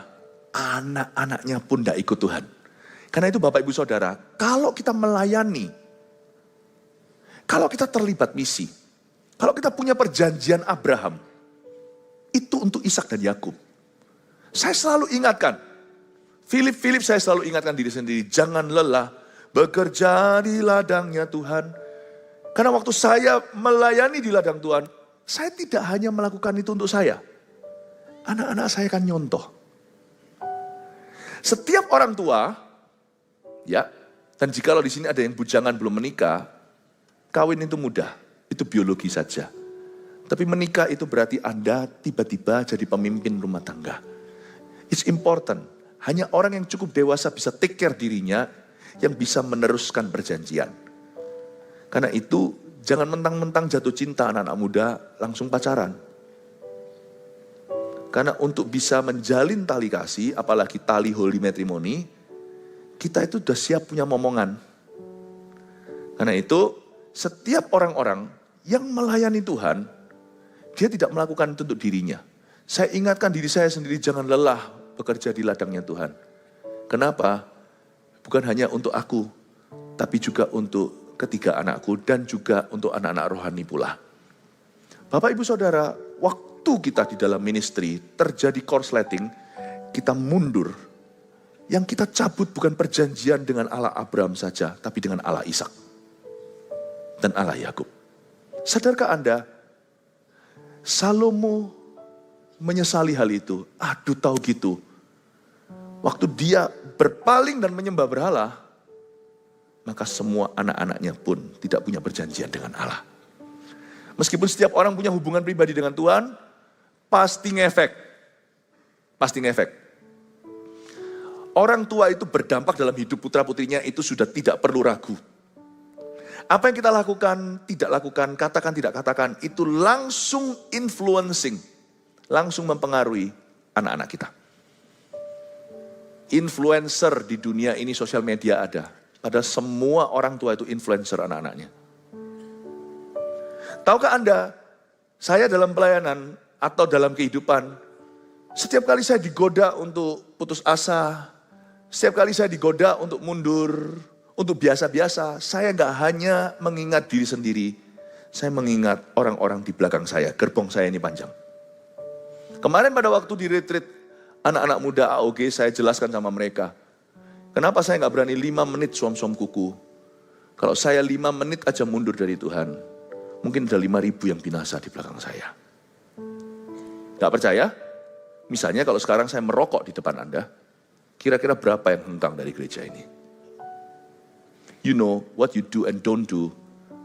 B: anak-anaknya pun gak ikut Tuhan. Karena itu Bapak Ibu Saudara, kalau kita melayani, kalau kita terlibat misi, kalau kita punya perjanjian Abraham, itu untuk Ishak dan Yakub. Saya selalu ingatkan, Philip saya selalu ingatkan diri sendiri, jangan lelah bekerja di ladangnya Tuhan. Karena waktu saya melayani di ladang Tuhan, saya tidak hanya melakukan itu untuk saya. Anak-anak saya kan nyontoh. Setiap orang tua, ya, dan jikalau di sini ada yang bujangan belum menikah, kawin itu mudah, itu biologi saja. Tapi menikah itu berarti Anda tiba-tiba jadi pemimpin rumah tangga. It's important. Hanya orang yang cukup dewasa bisa take care dirinya, yang bisa meneruskan perjanjian. Karena itu, jangan mentang-mentang jatuh cinta anak-anak muda, langsung pacaran. Karena untuk bisa menjalin tali kasih, apalagi tali holy matrimony, kita itu sudah siap punya momongan. Karena itu, setiap orang-orang yang melayani Tuhan, dia tidak melakukan itu untuk dirinya. Saya ingatkan diri saya sendiri, jangan lelah bekerja di ladangnya Tuhan. Kenapa? Bukan hanya untuk aku, tapi juga untuk ketiga anakku dan juga untuk anak-anak rohani pula. Bapak Ibu Saudara, waktu kita di dalam ministry terjadi korsleting, kita mundur. Yang kita cabut bukan perjanjian dengan Allah Abraham saja, tapi dengan Allah Ishak dan Allah Yakub. Sadarkah Anda, Salomo menyesali hal itu? Aduh, tahu gitu. Waktu dia berpaling dan menyembah berhala, maka semua anak-anaknya pun tidak punya perjanjian dengan Allah. Meskipun setiap orang punya hubungan pribadi dengan Tuhan, pasti ngefek. Pasti ngefek. Orang tua itu berdampak dalam hidup putra-putrinya, itu sudah tidak perlu ragu. Apa yang kita lakukan, tidak lakukan, katakan, tidak katakan, itu langsung influencing, langsung mempengaruhi anak-anak kita. Influencer di dunia ini, sosial media ada. Padahal semua orang tua itu influencer anak-anaknya. Tahukah Anda, saya dalam pelayanan atau dalam kehidupan, setiap kali saya digoda untuk putus asa, setiap kali saya digoda untuk mundur, untuk biasa-biasa, saya gak hanya mengingat diri sendiri, saya mengingat orang-orang di belakang saya, gerbong saya ini panjang. Kemarin pada waktu di retreat, anak-anak muda AOG, saya jelaskan sama mereka, kenapa saya gak berani 5 menit suam-suam kuku. Kalau saya 5 menit aja mundur dari Tuhan, mungkin ada 5.000 yang binasa di belakang saya. Gak percaya? Misalnya kalau sekarang saya merokok di depan Anda, kira-kira berapa yang hengkang dari gereja ini? You know what you do and don't do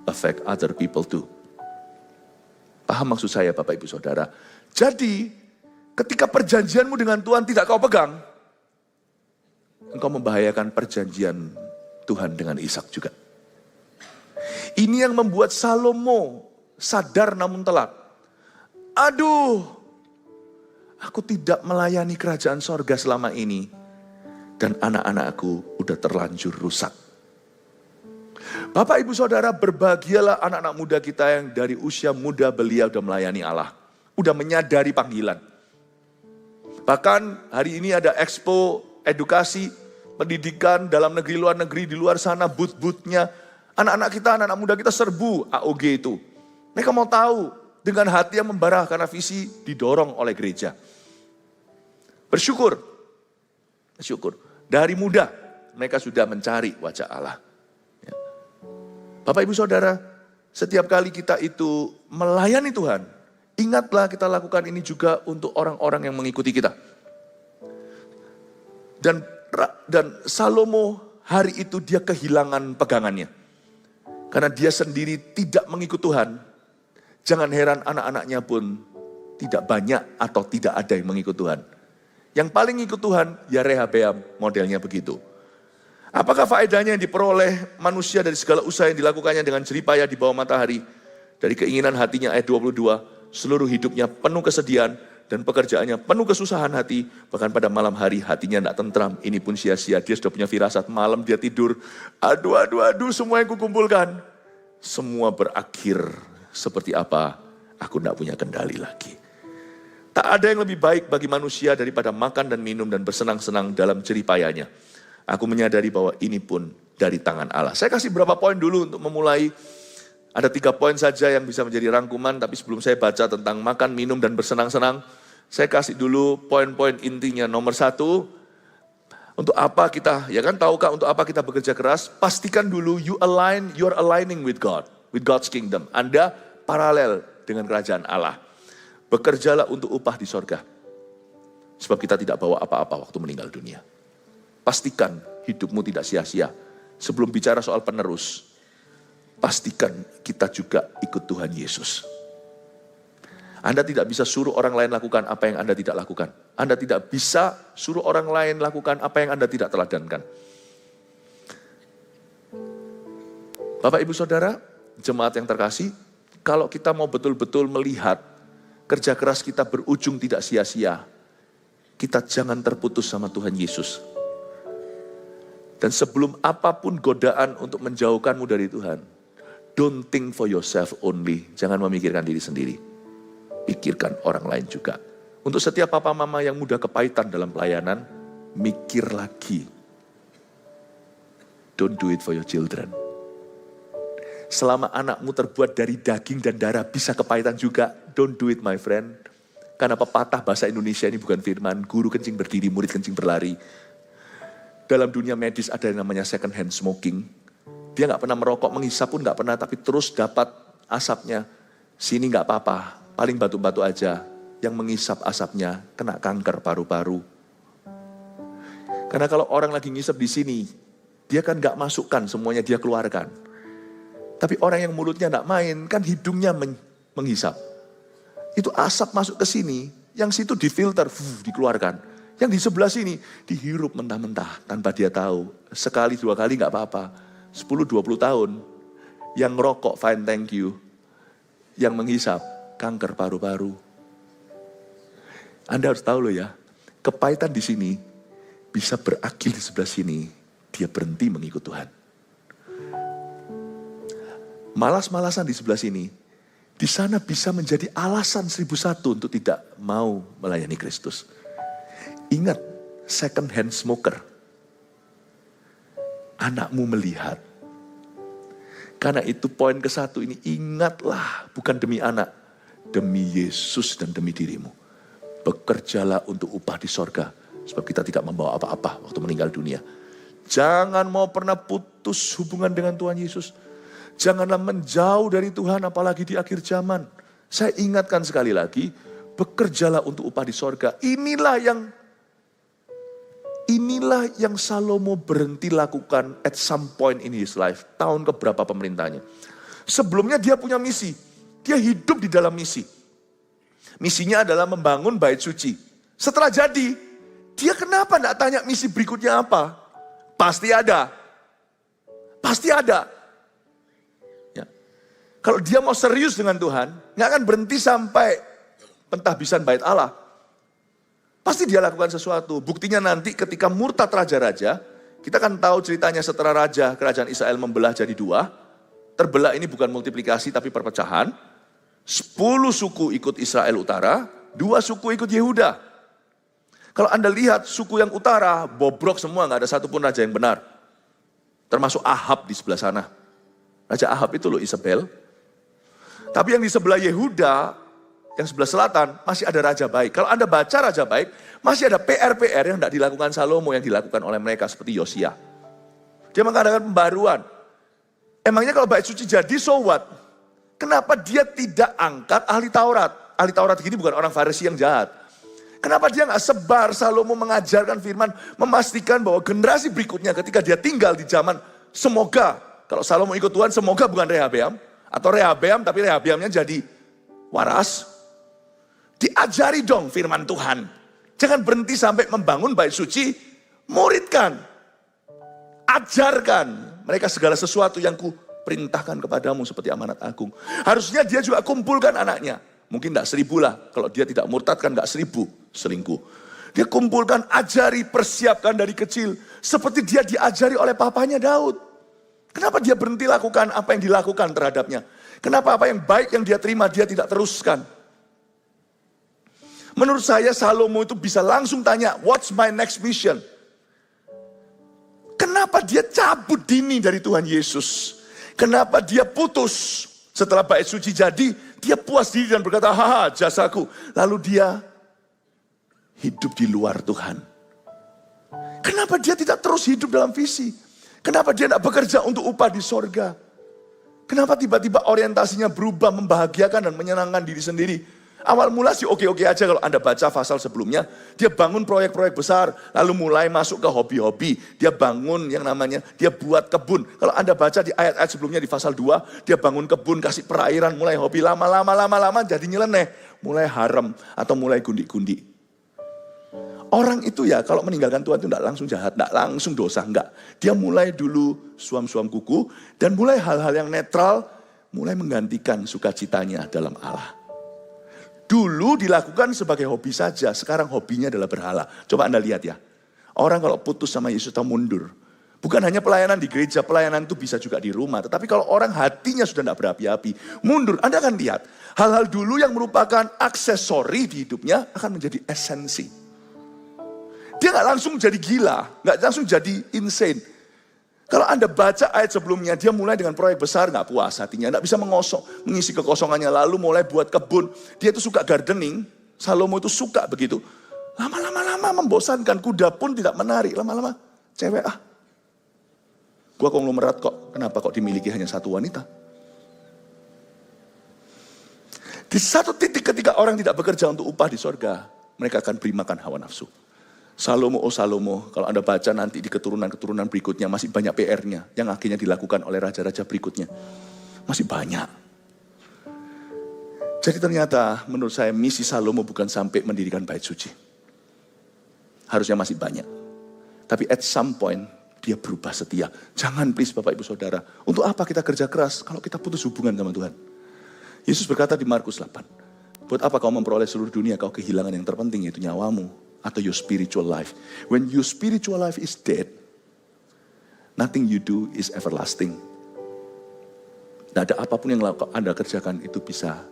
B: affect other people too. Paham maksud saya Bapak Ibu Saudara? Jadi ketika perjanjianmu dengan Tuhan tidak kau pegang, engkau membahayakan perjanjian Tuhan dengan Ishak juga. Ini yang membuat Salomo sadar namun telat. Aduh, aku tidak melayani kerajaan sorga selama ini. Dan anak-anakku udah terlanjur rusak. Bapak Ibu Saudara, berbahagialah anak-anak muda kita yang dari usia muda belia udah melayani Allah. Udah menyadari panggilan. Bahkan hari ini ada expo edukasi, pendidikan dalam negeri, luar negeri, di luar sana booth-boothnya. Anak-anak kita, anak-anak muda kita serbu AOG itu. Mereka mau tahu dengan hati yang membara karena visi didorong oleh gereja. Bersyukur. Dari muda mereka sudah mencari wajah Allah. Ya. Bapak Ibu Saudara, setiap kali kita itu melayani Tuhan, ingatlah kita lakukan ini juga untuk orang-orang yang mengikuti kita. Dan Salomo hari itu dia kehilangan pegangannya. Karena dia sendiri tidak mengikut Tuhan. Jangan heran anak-anaknya pun tidak banyak atau tidak ada yang mengikut Tuhan. Yang paling ikut Tuhan, ya Rehabeam, modelnya begitu. Apakah faedahnya yang diperoleh manusia dari segala usaha yang dilakukannya dengan jeripayah di bawah matahari? Dari keinginan hatinya ayat 22, seluruh hidupnya penuh kesedihan dan pekerjaannya penuh kesusahan hati. Bahkan pada malam hari hatinya tidak tentram, ini pun sia-sia. Dia sudah punya firasat, malam dia tidur. Aduh, semua yang kukumpulkan. Semua berakhir seperti apa, aku tidak punya kendali lagi. Tak ada yang lebih baik bagi manusia daripada makan dan minum dan bersenang-senang dalam jeripayanya. Aku menyadari bahwa ini pun dari tangan Allah. Saya kasih beberapa poin dulu untuk memulai. Ada 3 poin saja yang bisa menjadi rangkuman, tapi sebelum saya baca tentang makan, minum, dan bersenang-senang, saya kasih dulu poin-poin intinya. Nomor 1, untuk apa kita, ya kan tahukah untuk apa kita bekerja keras? Pastikan dulu you're aligning with God, with God's kingdom. Anda paralel dengan kerajaan Allah. Bekerjalah untuk upah di sorga. Sebab kita tidak bawa apa-apa waktu meninggal dunia. pastikan hidupmu tidak sia-sia. Sebelum bicara soal penerus, pastikan kita juga ikut Tuhan Yesus. Anda tidak bisa suruh orang lain lakukan apa yang Anda tidak lakukan. Anda tidak bisa suruh orang lain lakukan apa yang Anda tidak teladankan. Bapak, Ibu, Saudara, jemaat yang terkasih, kalau kita mau betul-betul melihat kerja keras kita berujung tidak sia-sia, kita jangan terputus sama Tuhan Yesus. Dan sebelum apapun godaan untuk menjauhkanmu dari Tuhan, don't think for yourself only. Jangan memikirkan diri sendiri. Pikirkan orang lain juga. Untuk setiap papa mama yang mudah kepahitan dalam pelayanan, mikir lagi. Don't do it for your children. Selama anakmu terbuat dari daging dan darah bisa kepahitan juga, don't do it my friend. Karena pepatah bahasa Indonesia ini bukan firman, guru kencing berdiri, murid kencing berlari. Dalam dunia medis ada yang namanya second hand smoking. Dia gak pernah merokok, menghisap pun gak pernah, tapi terus dapat asapnya. Sini gak apa-apa, paling batu-batu aja. Yang mengisap asapnya kena kanker paru-paru. Karena kalau orang lagi ngisap di sini, dia kan gak masukkan, semuanya dia keluarkan. Tapi orang yang mulutnya gak main, kan hidungnya menghisap. Itu asap masuk ke sini, yang situ difilter, dikeluarkan. Yang di sebelah sini dihirup mentah-mentah tanpa dia tahu. Sekali, dua kali gak apa-apa. 10-20 tahun. Yang rokok, fine thank you. Yang menghisap, kanker paru-paru. Anda harus tahu loh ya, kepahitan di sini bisa berakhir di sebelah sini. Dia berhenti mengikut Tuhan. Malas-malasan di sebelah sini, di sana bisa menjadi alasan 1001 untuk tidak mau melayani Kristus. Ingat, second hand smoker. Anakmu melihat. Karena itu poin ke-1 ini, ingatlah bukan demi anak, demi Yesus dan demi dirimu. Bekerjalah untuk upah di sorga, sebab kita tidak membawa apa-apa waktu meninggal dunia. Jangan mau pernah putus hubungan dengan Tuhan Yesus. Janganlah menjauh dari Tuhan apalagi di akhir zaman. Saya ingatkan sekali lagi, bekerjalah untuk upah di sorga. Inilah yang Salomo berhenti lakukan at some point in his life. Tahun keberapa pemerintahnya. Sebelumnya dia punya misi. Dia hidup di dalam misi. Misinya adalah membangun bait suci. Setelah jadi, dia kenapa enggak tanya misi berikutnya apa? Pasti ada. Pasti ada. Ya. Kalau dia mau serius dengan Tuhan, enggak akan berhenti sampai pentahbisan bait Allah. Pasti dia lakukan sesuatu. Buktinya nanti ketika murtad raja-raja, kita kan tahu ceritanya setelah kerajaan Israel membelah jadi 2. Terbelah ini bukan multiplikasi tapi perpecahan. 10 suku ikut Israel utara, 2 suku ikut Yehuda. Kalau Anda lihat suku yang utara, bobrok semua, gak ada satupun raja yang benar. Termasuk Ahab di sebelah sana. Raja Ahab itu loh Isabel. Tapi yang di sebelah Yehuda, yang sebelah selatan, masih ada raja baik. Kalau Anda baca raja baik, masih ada PR-PR yang tidak dilakukan Salomo, yang dilakukan oleh mereka seperti Yosia. Dia mengadakan pembaruan. Emangnya kalau bait suci jadi, so what? Kenapa dia tidak angkat ahli Taurat? Ahli Taurat ini bukan orang Farisi yang jahat. Kenapa dia nggak sebar Salomo mengajarkan firman, memastikan bahwa generasi berikutnya ketika dia tinggal di zaman, semoga, kalau Salomo ikut Tuhan, semoga bukan Rehabeam, atau Rehabeam tapi Rehabeamnya jadi waras. Diajari dong firman Tuhan. Jangan berhenti sampai membangun bait suci, muridkan. Ajarkan mereka segala sesuatu yang ku perintahkan kepadamu seperti amanat agung. Harusnya dia juga kumpulkan anaknya. Mungkin tidak 1000 lah. Kalau dia tidak murtad kan tidak 1000 selingkuh. Dia kumpulkan, ajari, persiapkan dari kecil. Seperti dia diajari oleh papanya Daud. Kenapa dia berhenti lakukan apa yang dilakukan terhadapnya? Kenapa apa yang baik yang dia terima dia tidak teruskan? Menurut saya Salomo itu bisa langsung tanya, what's my next mission? Kenapa dia cabut dini dari Tuhan Yesus? Kenapa dia putus? Setelah bait suci jadi, dia puas diri dan berkata, haha jasaku. Lalu dia hidup di luar Tuhan. Kenapa dia tidak terus hidup dalam visi? Kenapa dia tidak bekerja untuk upah di sorga? Kenapa tiba-tiba orientasinya berubah, membahagiakan dan menyenangkan diri sendiri? Awal mula sih oke-oke aja kalau Anda baca pasal sebelumnya. Dia bangun proyek-proyek besar, lalu mulai masuk ke hobi-hobi. Dia bangun yang namanya, dia buat kebun. Kalau Anda baca di ayat-ayat sebelumnya di pasal 2, dia bangun kebun, kasih perairan, mulai hobi lama-lama jadi nyeleneh. Mulai harem atau mulai gundi-gundi. Orang itu ya kalau meninggalkan Tuhan itu tidak langsung jahat, tidak langsung dosa, enggak. Dia mulai dulu suam-suam kuku dan mulai hal-hal yang netral, mulai menggantikan sukacitanya dalam Allah. Dulu dilakukan sebagai hobi saja, sekarang hobinya adalah berhala. Coba Anda lihat ya, orang kalau putus sama Yesus atau mundur, bukan hanya pelayanan di gereja, pelayanan itu bisa juga di rumah. Tetapi kalau orang hatinya sudah tidak berapi-api, mundur, Anda akan lihat, hal-hal dulu yang merupakan aksesori di hidupnya akan menjadi esensi. Dia nggak langsung jadi gila, nggak langsung jadi insane. Kalau Anda baca ayat sebelumnya, dia mulai dengan proyek besar, nggak puas hatinya, nggak bisa mengisi kekosongannya, lalu mulai buat kebun. Dia itu suka gardening, Salomo itu suka begitu. Lama-lama membosankan, kuda pun tidak menarik, lama-lama cewek Gua konglomerat kok, kenapa kok dimiliki hanya satu wanita? Di satu titik ketika orang tidak bekerja untuk upah di sorga, mereka akan beri makan hawa nafsu. Salomo, oh Salomo, kalau Anda baca nanti di keturunan-keturunan berikutnya masih banyak PR-nya yang akhirnya dilakukan oleh raja-raja berikutnya. Masih banyak. Jadi ternyata menurut saya misi Salomo bukan sampai mendirikan bait suci. Harusnya masih banyak. Tapi at some point dia berubah setia. Jangan please Bapak Ibu Saudara, untuk apa kita kerja keras kalau kita putus hubungan sama Tuhan? Yesus berkata di Markus 8, buat apa kau memperoleh seluruh dunia, kau kehilangan yang terpenting yaitu nyawamu. Atau your spiritual life. When your spiritual life is dead, nothing you do is everlasting. Tidak ada apapun yang Anda kerjakan itu bisa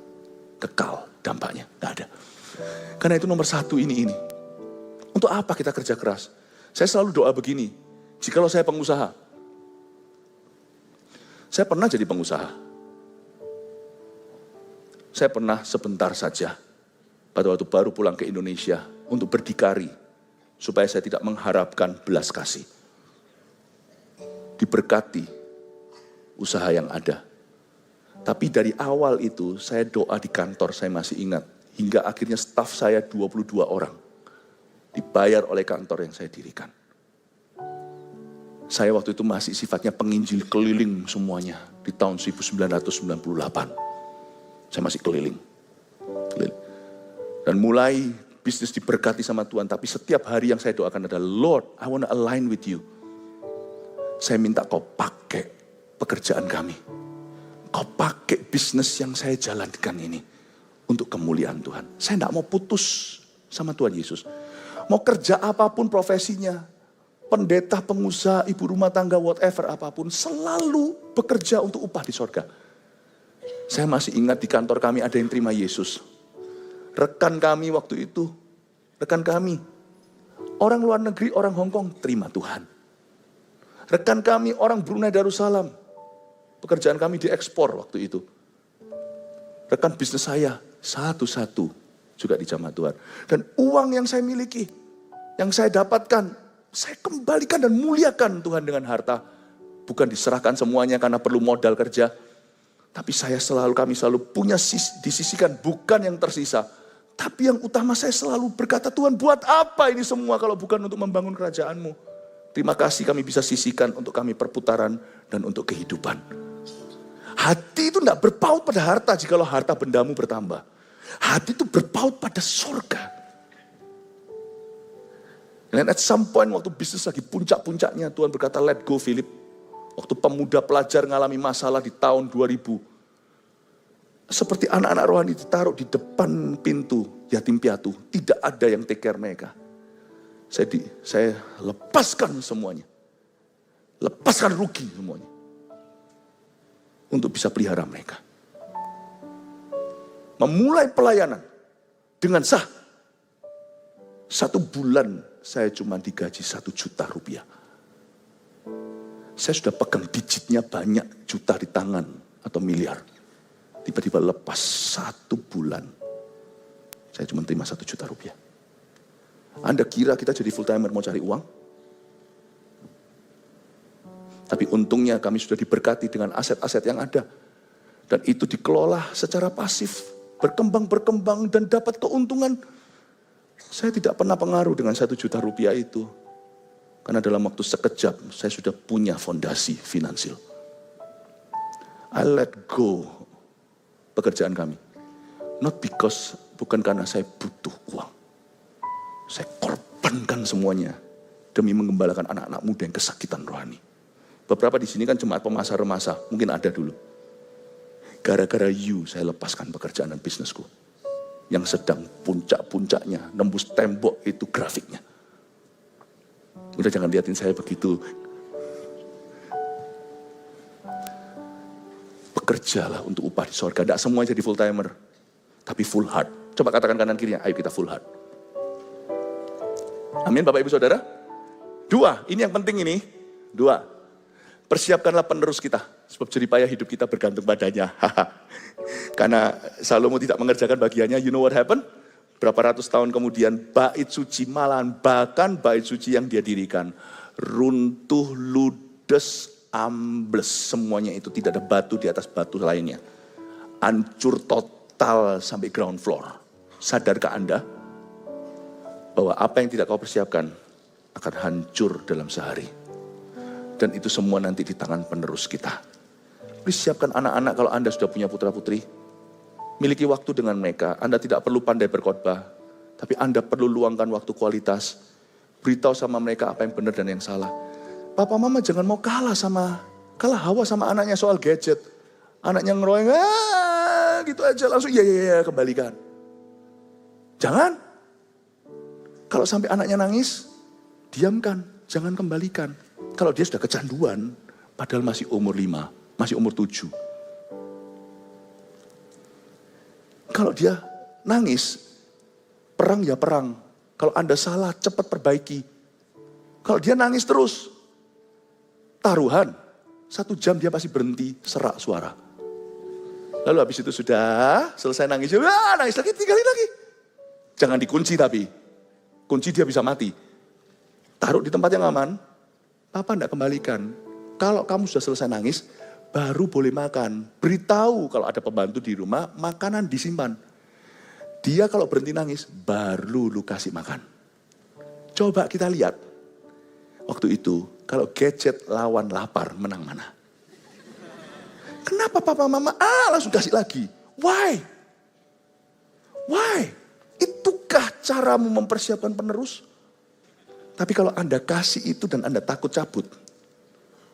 B: kekal dampaknya. Tidak ada. Karena itu nomor satu ini. Untuk apa kita kerja keras? Saya selalu doa begini. Jikalau saya pengusaha. Saya pernah jadi pengusaha. Saya pernah sebentar saja. Pada waktu baru pulang ke Indonesia untuk berdikari supaya saya tidak mengharapkan belas kasih. Diberkati usaha yang ada. Tapi dari awal itu saya doa di kantor, saya masih ingat. Hingga akhirnya staf saya 22 orang. Dibayar oleh kantor yang saya dirikan. Saya waktu itu masih sifatnya penginjil keliling semuanya. Di tahun 1998. Saya masih keliling. Dan mulai bisnis diberkati sama Tuhan. Tapi setiap hari yang saya doakan adalah, Lord, I want to align with you. Saya minta kau pakai pekerjaan kami. Kau pakai bisnis yang saya jalankan ini. Untuk kemuliaan Tuhan. Saya tidak mau putus sama Tuhan Yesus. Mau kerja apapun profesinya. Pendeta, pengusaha, ibu rumah tangga, whatever apapun. Selalu bekerja untuk upah di sorga. Saya masih ingat di kantor kami ada yang terima Yesus. Rekan kami waktu itu, rekan kami, orang luar negeri, orang Hong Kong, terima Tuhan. Rekan kami, orang Brunei Darussalam, pekerjaan kami diekspor waktu itu. Rekan bisnis saya, satu-satu juga dijamah Tuhan. Dan uang yang saya miliki, yang saya dapatkan, saya kembalikan dan muliakan Tuhan dengan harta. Bukan diserahkan semuanya karena perlu modal kerja. Tapi kami selalu punya disisikan, bukan yang tersisa. Tapi yang utama saya selalu berkata, Tuhan buat apa ini semua kalau bukan untuk membangun kerajaan-Mu. Terima kasih kami bisa sisihkan untuk kami perputaran dan untuk kehidupan. Hati itu tidak berpaut pada harta jikalau harta bendamu bertambah. Hati itu berpaut pada sorga. Dan at some point waktu bisnis lagi puncak-puncaknya, Tuhan berkata, let go Philip. Waktu pemuda pelajar mengalami masalah di tahun 2000. Seperti anak-anak rohani ditaruh di depan pintu yatim piatu. Tidak ada yang take care mereka. Saya lepaskan semuanya. Lepaskan rugi semuanya. Untuk bisa pelihara mereka. Memulai pelayanan dengan sah. 1 bulan saya cuma digaji 1 juta rupiah. Saya sudah pegang digitnya banyak juta di tangan atau miliar. Tiba-tiba lepas 1 bulan. Saya cuma terima 1 juta rupiah. Anda kira kita jadi full timer mau cari uang? Tapi untungnya kami sudah diberkati dengan aset-aset yang ada. Dan itu dikelola secara pasif. berkembang dan dapat keuntungan. Saya tidak pernah pengaruh dengan 1 juta rupiah itu. Karena dalam waktu sekejap saya sudah punya fondasi finansial. I let go pekerjaan kami. Not because, bukan karena saya butuh uang. Saya korbankan semuanya demi mengembalakan anak-anak muda yang kesakitan rohani. Beberapa di sini kan jemaat pemasar remasa, mungkin ada dulu. Gara-gara saya lepaskan pekerjaan dan bisnisku. Yang sedang puncak-puncaknya, nembus tembok itu grafiknya. Udah jangan liatin saya begitu. Bekerjalah untuk upah di sorga. Tidak semua jadi full timer, tapi full heart. Coba katakan kanan kirinya, ayo kita full heart. Amin Bapak Ibu Saudara. 2, ini yang penting ini. 2, persiapkanlah penerus kita. Sebab jeripayah hidup kita bergantung padanya. Karena Salomo tidak mengerjakan bagiannya, you know what happened? Berapa ratus tahun kemudian bait suci malahan, bahkan bait suci yang dia dirikan, runtuh, ludes, ambles. Semuanya itu tidak ada batu di atas batu lainnya. Hancur total sampai ground floor. Sadarkah Anda bahwa apa yang tidak kau persiapkan akan hancur dalam sehari. Dan itu semua nanti di tangan penerus kita. Persiapkan anak-anak kalau Anda sudah punya putra-putri. Miliki waktu dengan mereka. Anda tidak perlu pandai berkhotbah, tapi Anda perlu luangkan waktu kualitas. Beritahu sama mereka apa yang benar dan yang salah. Papa mama jangan mau kalah Hawa sama anaknya soal gadget. Anaknya ngeroyong, gitu aja langsung iya kembalikan. Jangan. Kalau sampai anaknya nangis, diamkan, jangan kembalikan. Kalau dia sudah kecanduan, padahal masih umur 5, masih umur 7. Kalau dia nangis, perang ya perang. Kalau Anda salah, cepat perbaiki. Kalau dia nangis terus, taruhan. 1 jam dia pasti berhenti, serak suara. Lalu habis itu sudah selesai nangis, nangis lagi, tinggalin lagi. Jangan dikunci tapi, kunci dia bisa mati. Taruh di tempat yang aman, Papa enggak kembalikan. Kalau kamu sudah selesai nangis, baru boleh makan. Beritahu kalau ada pembantu di rumah, makanan disimpan. Dia kalau berhenti nangis, baru lu kasih makan. Coba kita lihat. Waktu itu, kalau gadget lawan lapar, menang mana? Kenapa papa mama? Langsung kasih lagi. Why? Itukah caramu mempersiapkan penerus? Tapi kalau Anda kasih itu dan Anda takut cabut,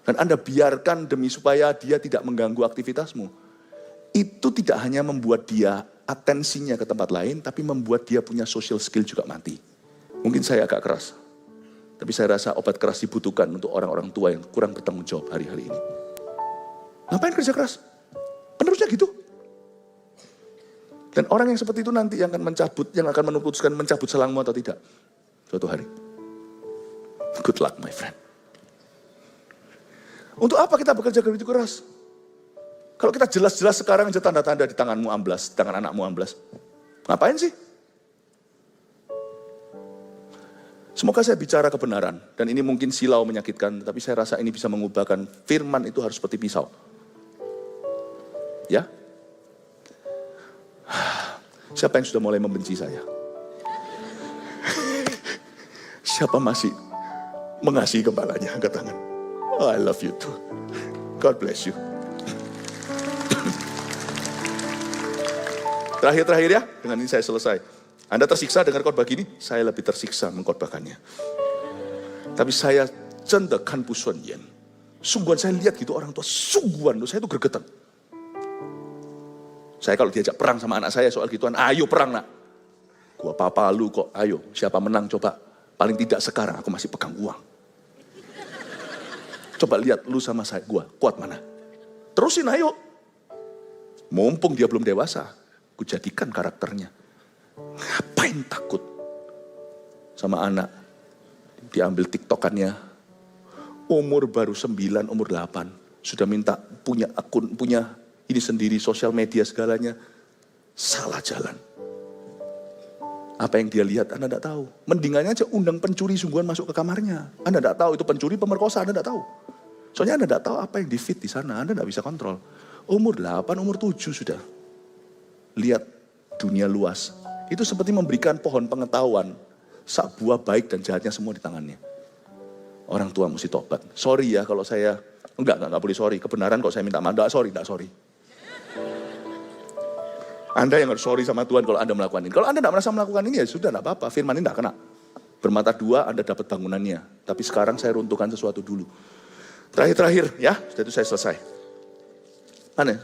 B: dan Anda biarkan demi supaya dia tidak mengganggu aktivitasmu, itu tidak hanya membuat dia atensinya ke tempat lain, tapi membuat dia punya social skill juga mati. Mungkin saya agak keras, tapi saya rasa obat keras dibutuhkan untuk orang-orang tua yang kurang bertanggung jawab hari-hari ini. Ngapain kerja keras? Penerusnya gitu. Dan orang yang seperti itu nanti yang akan mencabut, yang akan memutuskan mencabut selangmu atau tidak. Suatu hari. Good luck my friend. Untuk apa kita bekerja begitu keras? Kalau kita jelas-jelas sekarang aja tanda-tanda di tanganmu amblas, di tangan anakmu amblas. Ngapain sih? Semoga saya bicara kebenaran. Dan ini mungkin silau menyakitkan, tapi saya rasa ini bisa mengubahkan. Firman itu harus seperti pisau. Ya? Siapa yang sudah mulai membenci saya? Siapa masih mengasihi kepalanya, angkat tangan. Oh, I love you too. God bless you. Terakhir ya, dengan ini saya selesai. Anda tersiksa dengar khotbah gini, saya lebih tersiksa mengkhotbahkannya. Tapi saya cendekan pusuan yen. Sungguhan saya lihat gitu orang tua, sungguhan saya itu gregetan. Saya kalau diajak perang sama anak saya soal gituan, ayo perang nak. Gua papa lu kok, ayo siapa menang coba. Paling tidak sekarang aku masih pegang uang. Coba lihat lu sama saya, gua kuat mana. Terusin ayo. Mumpung dia belum dewasa, ku jadikan karakternya. Ngapain takut sama anak? Diambil tiktokannya. Umur baru 9, umur 8. Sudah minta punya akun, punya ini sendiri, sosial media segalanya. Salah jalan. Apa yang dia lihat Anda tidak tahu. Mendingannya aja undang pencuri sungguhan masuk ke kamarnya. Anda tidak tahu itu pencuri, pemerkosa, Anda tidak tahu. Soalnya Anda tidak tahu apa yang di feed di sana, Anda tidak bisa kontrol. Umur 8, umur 7 sudah. Lihat dunia luas. Itu seperti memberikan pohon pengetahuan, sak buah baik dan jahatnya semua di tangannya. Orang tua mesti tobat. Sorry ya kalau saya, enggak boleh sorry. Kebenaran kalau saya minta maaf, enggak sorry. Anda yang harus sorry sama Tuhan kalau Anda melakukan ini. Kalau Anda tidak merasa melakukan ini ya sudah, tidak apa-apa. Firman ini tidak kena. Bermata dua Anda dapat bangunannya. Tapi sekarang saya runtuhkan sesuatu dulu. Terakhir ya, sudah itu saya selesai.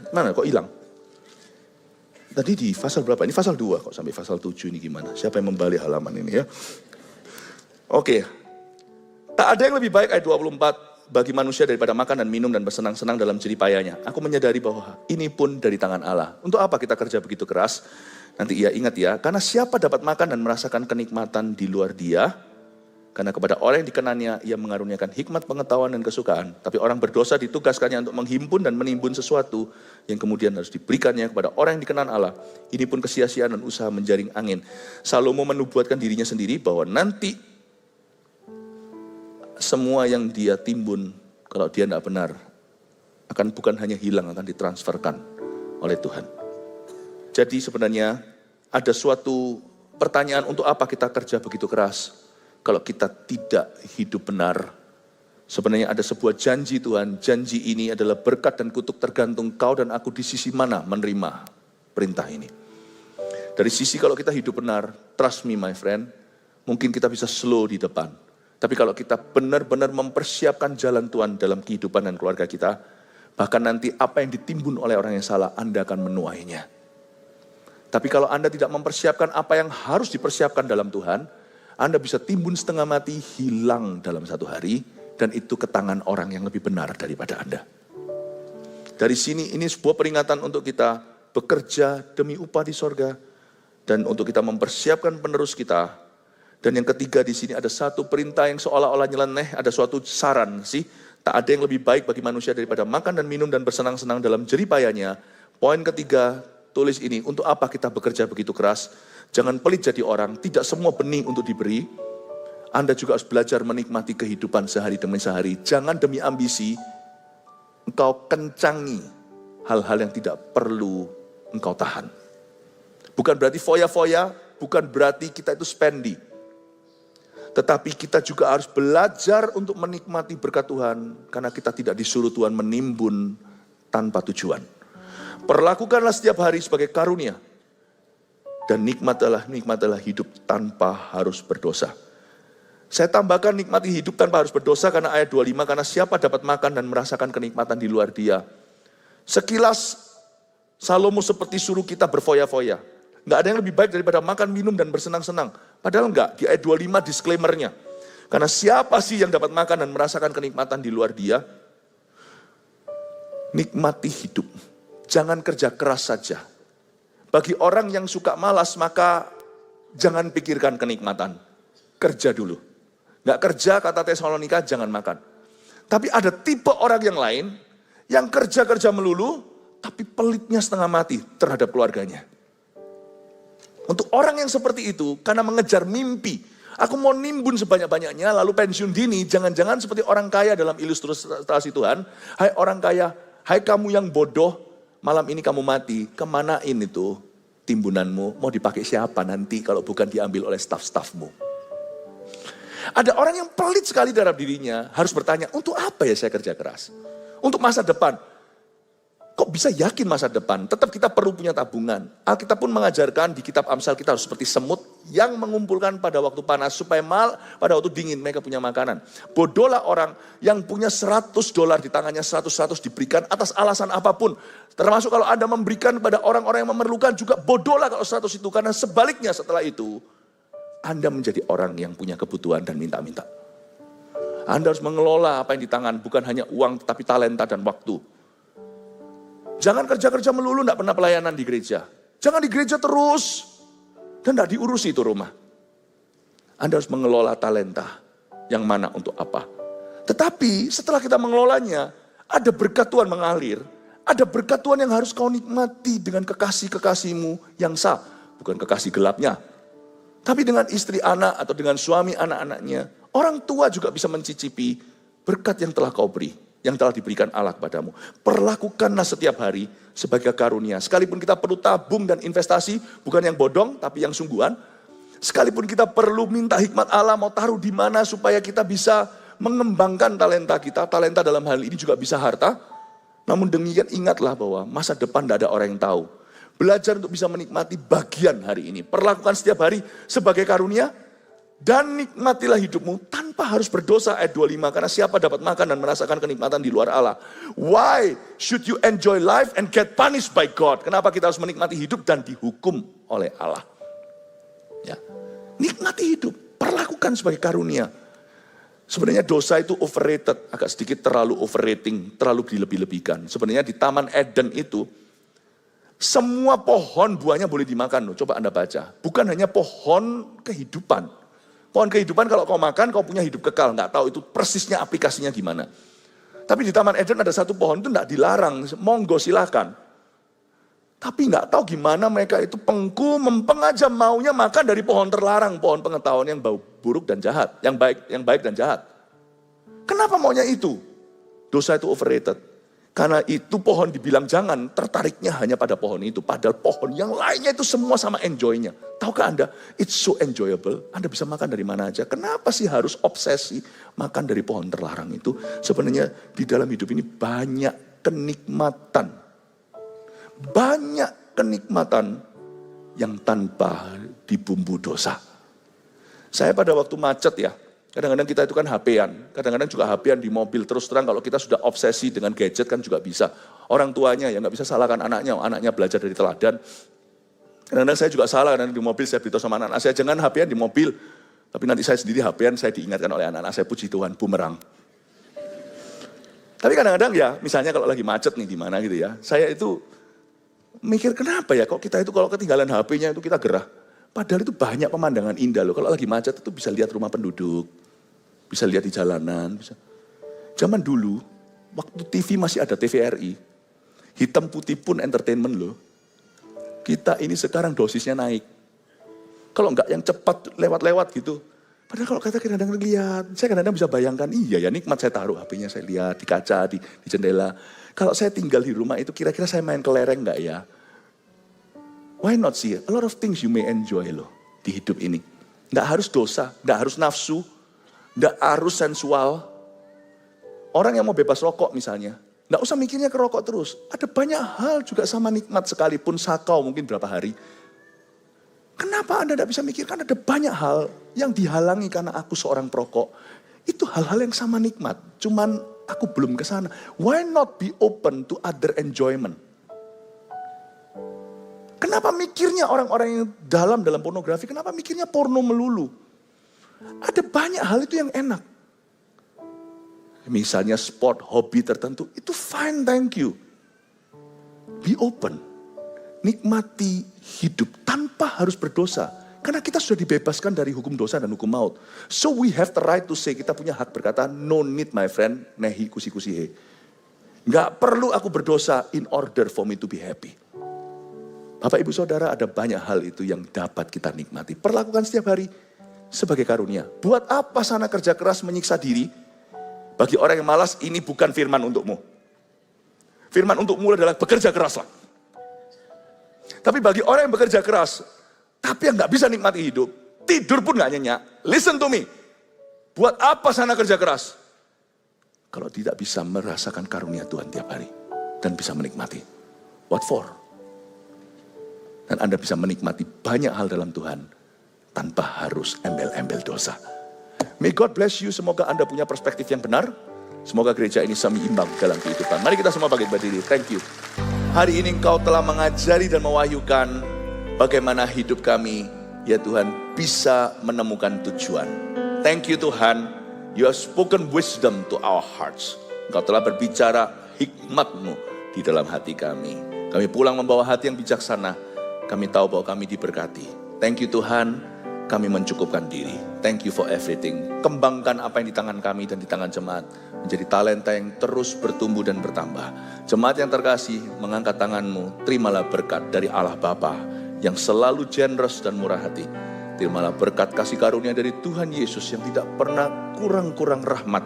B: Mana kok hilang? Tadi di pasal berapa? Ini pasal 2 kok sampai pasal 7 ini gimana? Siapa yang membalik halaman ini ya? Oke. Tak ada yang lebih baik ayat 24 bagi manusia daripada makan dan minum dan bersenang-senang dalam jeripayanya. Aku menyadari bahwa ini pun dari tangan Allah. Untuk apa kita kerja begitu keras? Nanti ia ingat ya, karena siapa dapat makan dan merasakan kenikmatan di luar dia? Karena kepada orang yang dikenannya, ia mengaruniakan hikmat, pengetahuan, dan kesukaan. Tapi orang berdosa ditugaskannya untuk menghimpun dan menimbun sesuatu yang kemudian harus diberikannya kepada orang yang dikenan Allah. Ini pun kesia-siaan dan usaha menjaring angin. Salomo menubuatkan dirinya sendiri bahwa nanti semua yang dia timbun, kalau dia tidak benar, akan bukan hanya hilang, akan ditransferkan oleh Tuhan. Jadi sebenarnya ada suatu pertanyaan, untuk apa kita kerja begitu keras? Kalau kita tidak hidup benar, sebenarnya ada sebuah janji Tuhan. Janji ini adalah berkat dan kutuk tergantung kau dan aku di sisi mana menerima perintah ini. Dari sisi kalau kita hidup benar, trust me my friend, mungkin kita bisa slow di depan. Tapi kalau kita benar-benar mempersiapkan jalan Tuhan dalam kehidupan dan keluarga kita, bahkan nanti apa yang ditimbun oleh orang yang salah, Anda akan menuainya. Tapi kalau Anda tidak mempersiapkan apa yang harus dipersiapkan dalam Tuhan, Anda bisa timbun setengah mati, hilang dalam satu hari, dan itu ke tangan orang yang lebih benar daripada Anda. Dari sini ini sebuah peringatan untuk kita bekerja demi upah di sorga, dan untuk kita mempersiapkan penerus kita. Dan yang ketiga di sini ada satu perintah yang seolah-olah nyeleneh, ada suatu saran sih. Tak ada yang lebih baik bagi manusia daripada makan dan minum dan bersenang-senang dalam jeripayanya. Poin ketiga, tulis ini, untuk apa kita bekerja begitu keras? Jangan pelit jadi orang, tidak semua benih untuk diberi. Anda juga harus belajar menikmati kehidupan sehari demi sehari. Jangan demi ambisi, engkau kencangi hal-hal yang tidak perlu engkau tahan. Bukan berarti foya-foya, bukan berarti kita itu spendi. Tetapi kita juga harus belajar untuk menikmati berkat Tuhan, karena kita tidak disuruh Tuhan menimbun tanpa tujuan. Perlakukanlah setiap hari sebagai karunia. Dan nikmatilah hidup tanpa harus berdosa. Saya tambahkan nikmati hidup tanpa harus berdosa karena ayat 25, karena siapa dapat makan dan merasakan kenikmatan di luar dia. Sekilas Salomo seperti suruh kita berfoya-foya. Nggak ada yang lebih baik daripada makan, minum, dan bersenang-senang. Padahal enggak, di ayat 25 disclaimer-nya. Karena siapa sih yang dapat makan dan merasakan kenikmatan di luar dia? Nikmati hidup. Jangan kerja keras saja. Bagi orang yang suka malas, maka jangan pikirkan kenikmatan. Kerja dulu. Nggak kerja, kata Tesalonika, jangan makan. Tapi ada tipe orang yang lain, yang kerja-kerja melulu, tapi pelitnya setengah mati terhadap keluarganya. Untuk orang yang seperti itu, karena mengejar mimpi, aku mau nimbun sebanyak-banyaknya, lalu pensiun dini, jangan-jangan seperti orang kaya dalam ilustrasi Tuhan. Hai orang kaya, hai kamu yang bodoh, malam ini kamu mati, kemanain itu timbunanmu? Mau dipakai siapa nanti kalau bukan diambil oleh staf-stafmu? Ada orang yang pelit sekali dalam dirinya, harus bertanya, untuk apa ya saya kerja keras? Untuk masa depan. Kok bisa yakin masa depan? Tetap kita perlu punya tabungan. Alkitab pun mengajarkan di kitab Amsal kita harus seperti semut yang mengumpulkan pada waktu panas supaya pada waktu dingin mereka punya makanan. Bodohlah orang yang punya $100 di tangannya, 100 diberikan atas alasan apapun. Termasuk kalau Anda memberikan pada orang-orang yang memerlukan juga bodohlah kalau 100 itu. Karena sebaliknya setelah itu Anda menjadi orang yang punya kebutuhan dan minta-minta. Anda harus mengelola apa yang di tangan, bukan hanya uang tetapi talenta dan waktu. Jangan kerja-kerja melulu, tidak pernah pelayanan di gereja. Jangan di gereja terus, dan tidak diurusi itu rumah. Anda harus mengelola talenta, yang mana untuk apa. Tetapi setelah kita mengelolanya, ada berkat Tuhan mengalir. Ada berkat Tuhan yang harus kau nikmati dengan kekasih-kekasihmu yang sah. Bukan kekasih gelapnya. Tapi dengan istri anak atau dengan suami anak-anaknya. Orang tua juga bisa mencicipi berkat yang telah kau beri. yang telah diberikan Allah kepadamu. Perlakukanlah setiap hari sebagai karunia. Sekalipun kita perlu tabung dan investasi, bukan yang bodong, tapi yang sungguhan. Sekalipun kita perlu minta hikmat Allah, mau taruh di mana supaya kita bisa mengembangkan talenta kita. Talenta dalam hal ini juga bisa harta. Namun demikian ingatlah bahwa masa depan tidak ada orang yang tahu. Belajar untuk bisa menikmati bagian hari ini. Perlakukan setiap hari sebagai karunia. Dan nikmatilah hidupmu tanpa harus berdosa, ayat 25. Karena siapa dapat makan dan merasakan kenikmatan di luar Allah. Why should you enjoy life and get punished by God? Kenapa kita harus menikmati hidup dan dihukum oleh Allah? Ya. Nikmati hidup, perlakukan sebagai karunia. Sebenarnya dosa itu overrated, agak sedikit terlalu overrating, terlalu dilebih-lebihkan. Sebenarnya di Taman Eden itu, semua pohon buahnya boleh dimakan loh. Coba Anda baca. Bukan hanya pohon kehidupan. Pohon kehidupan kalau kau makan, kau punya hidup kekal. Nggak tahu itu persisnya aplikasinya gimana. Tapi di Taman Eden ada satu pohon itu nggak dilarang. Monggo silakan. Tapi nggak tahu gimana mereka itu pengku mempeng aja maunya makan dari pohon terlarang. Pohon pengetahuan yang bau buruk dan jahat. Yang baik dan jahat. Kenapa maunya itu? Dosa itu overrated. Karena itu pohon dibilang jangan, tertariknya hanya pada pohon itu. Padahal pohon yang lainnya itu semua sama enjoy-nya. Tahukah Anda, it's so enjoyable. Anda bisa makan dari mana aja. Kenapa sih harus obsesi makan dari pohon terlarang itu? Sebenarnya di dalam hidup ini banyak kenikmatan. Banyak kenikmatan yang tanpa dibumbu dosa. Saya pada waktu macet ya, kadang-kadang kita itu kan HP-an, kadang-kadang juga HP-an di mobil. Terus terang kalau kita sudah obsesi dengan gadget kan juga bisa. Orang tuanya ya nggak bisa salahkan anaknya belajar dari teladan. Kadang-kadang saya juga salah, kadang di mobil saya beritahu sama anak-anak saya, jangan HP-an di mobil. Tapi nanti saya sendiri HP-an saya diingatkan oleh anak-anak saya, puji Tuhan, bumerang. Tapi kadang-kadang ya, misalnya kalau lagi macet nih di mana gitu ya, saya itu mikir kenapa ya kok kita itu kalau ketinggalan HP-nya itu kita gerah. Padahal itu banyak pemandangan indah loh. Kalau lagi macet itu bisa lihat rumah penduduk, bisa lihat di jalanan. Bisa. Zaman dulu, waktu TV masih ada TVRI, hitam putih pun entertainment loh. Kita ini sekarang dosisnya naik. Kalau enggak yang cepat lewat-lewat gitu. Padahal kalau kita kadang-kadang lihat, saya kadang-kadang bisa bayangkan, iya ya nikmat saya taruh HP-nya, saya lihat di kaca, di jendela. Kalau saya tinggal di rumah itu kira-kira saya main kelereng enggak ya? Why not sih? A lot of things you may enjoy loh di hidup ini. Enggak harus dosa, enggak harus nafsu, enggak harus sensual. Orang yang mau bebas rokok misalnya, enggak usah mikirnya ke rokok terus. Ada banyak hal juga sama nikmat sekalipun sakau mungkin berapa hari. Kenapa Anda tidak bisa mikirkan ada banyak hal yang dihalangi karena aku seorang perokok. Itu hal-hal yang sama nikmat. Cuman aku belum ke sana. Why not be open to other enjoyment? Kenapa mikirnya orang-orang yang dalam pornografi, kenapa mikirnya porno melulu? Ada banyak hal itu yang enak. Misalnya sport, hobi tertentu, itu fine, thank you. Be open. Nikmati hidup tanpa harus berdosa. Karena kita sudah dibebaskan dari hukum dosa dan hukum maut. So we have the right to say, kita punya hak berkata, no need my friend, nehi kusi-kusi he. Gak perlu aku berdosa in order for me to be happy. Bapak ibu saudara, ada banyak hal itu yang dapat kita nikmati. Perlakukan setiap hari sebagai karunia. Buat apa sana kerja keras menyiksa diri? Bagi orang yang malas, ini bukan firman untukmu. Firman untukmu adalah bekerja keraslah. Tapi bagi orang yang bekerja keras, tapi yang gak bisa nikmati hidup, tidur pun gak nyenyak. Listen to me. Buat apa sana kerja keras? Kalau tidak bisa merasakan karunia Tuhan tiap hari. Dan bisa menikmati. What for? Dan Anda bisa menikmati banyak hal dalam Tuhan. Tanpa harus embel-embel dosa. May God bless you. Semoga Anda punya perspektif yang benar. Semoga gereja ini seimbang dalam kehidupan. Mari kita semua bangkit berdiri. Thank you. Hari ini Engkau telah mengajari dan mewahyukan bagaimana hidup kami, ya Tuhan, bisa menemukan tujuan. Thank you Tuhan, you have spoken wisdom to our hearts. Engkau telah berbicara hikmat-Mu di dalam hati kami. Kami pulang membawa hati yang bijaksana. Kami tahu bahwa kami diberkati. Thank you Tuhan, kami mencukupkan diri. Thank you for everything. Kembangkan apa yang di tangan kami dan di tangan jemaat. Menjadi talenta yang terus bertumbuh dan bertambah. Jemaat yang terkasih, mengangkat tanganmu, terimalah berkat dari Allah Bapa yang selalu generous dan murah hati. Terimalah berkat kasih karunia dari Tuhan Yesus yang tidak pernah kurang-kurang rahmat,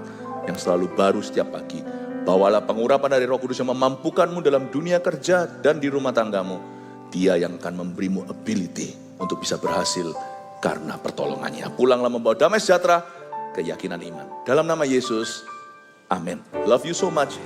B: yang selalu baru setiap pagi. Bawalah pengurapan dari Roh Kudus yang memampukanmu dalam dunia kerja dan di rumah tanggamu. Dia yang akan memberimu ability untuk bisa berhasil karena pertolongannya. Pulanglah membawa damai sejahtera, keyakinan iman. Dalam nama Yesus, amin. Love you so much.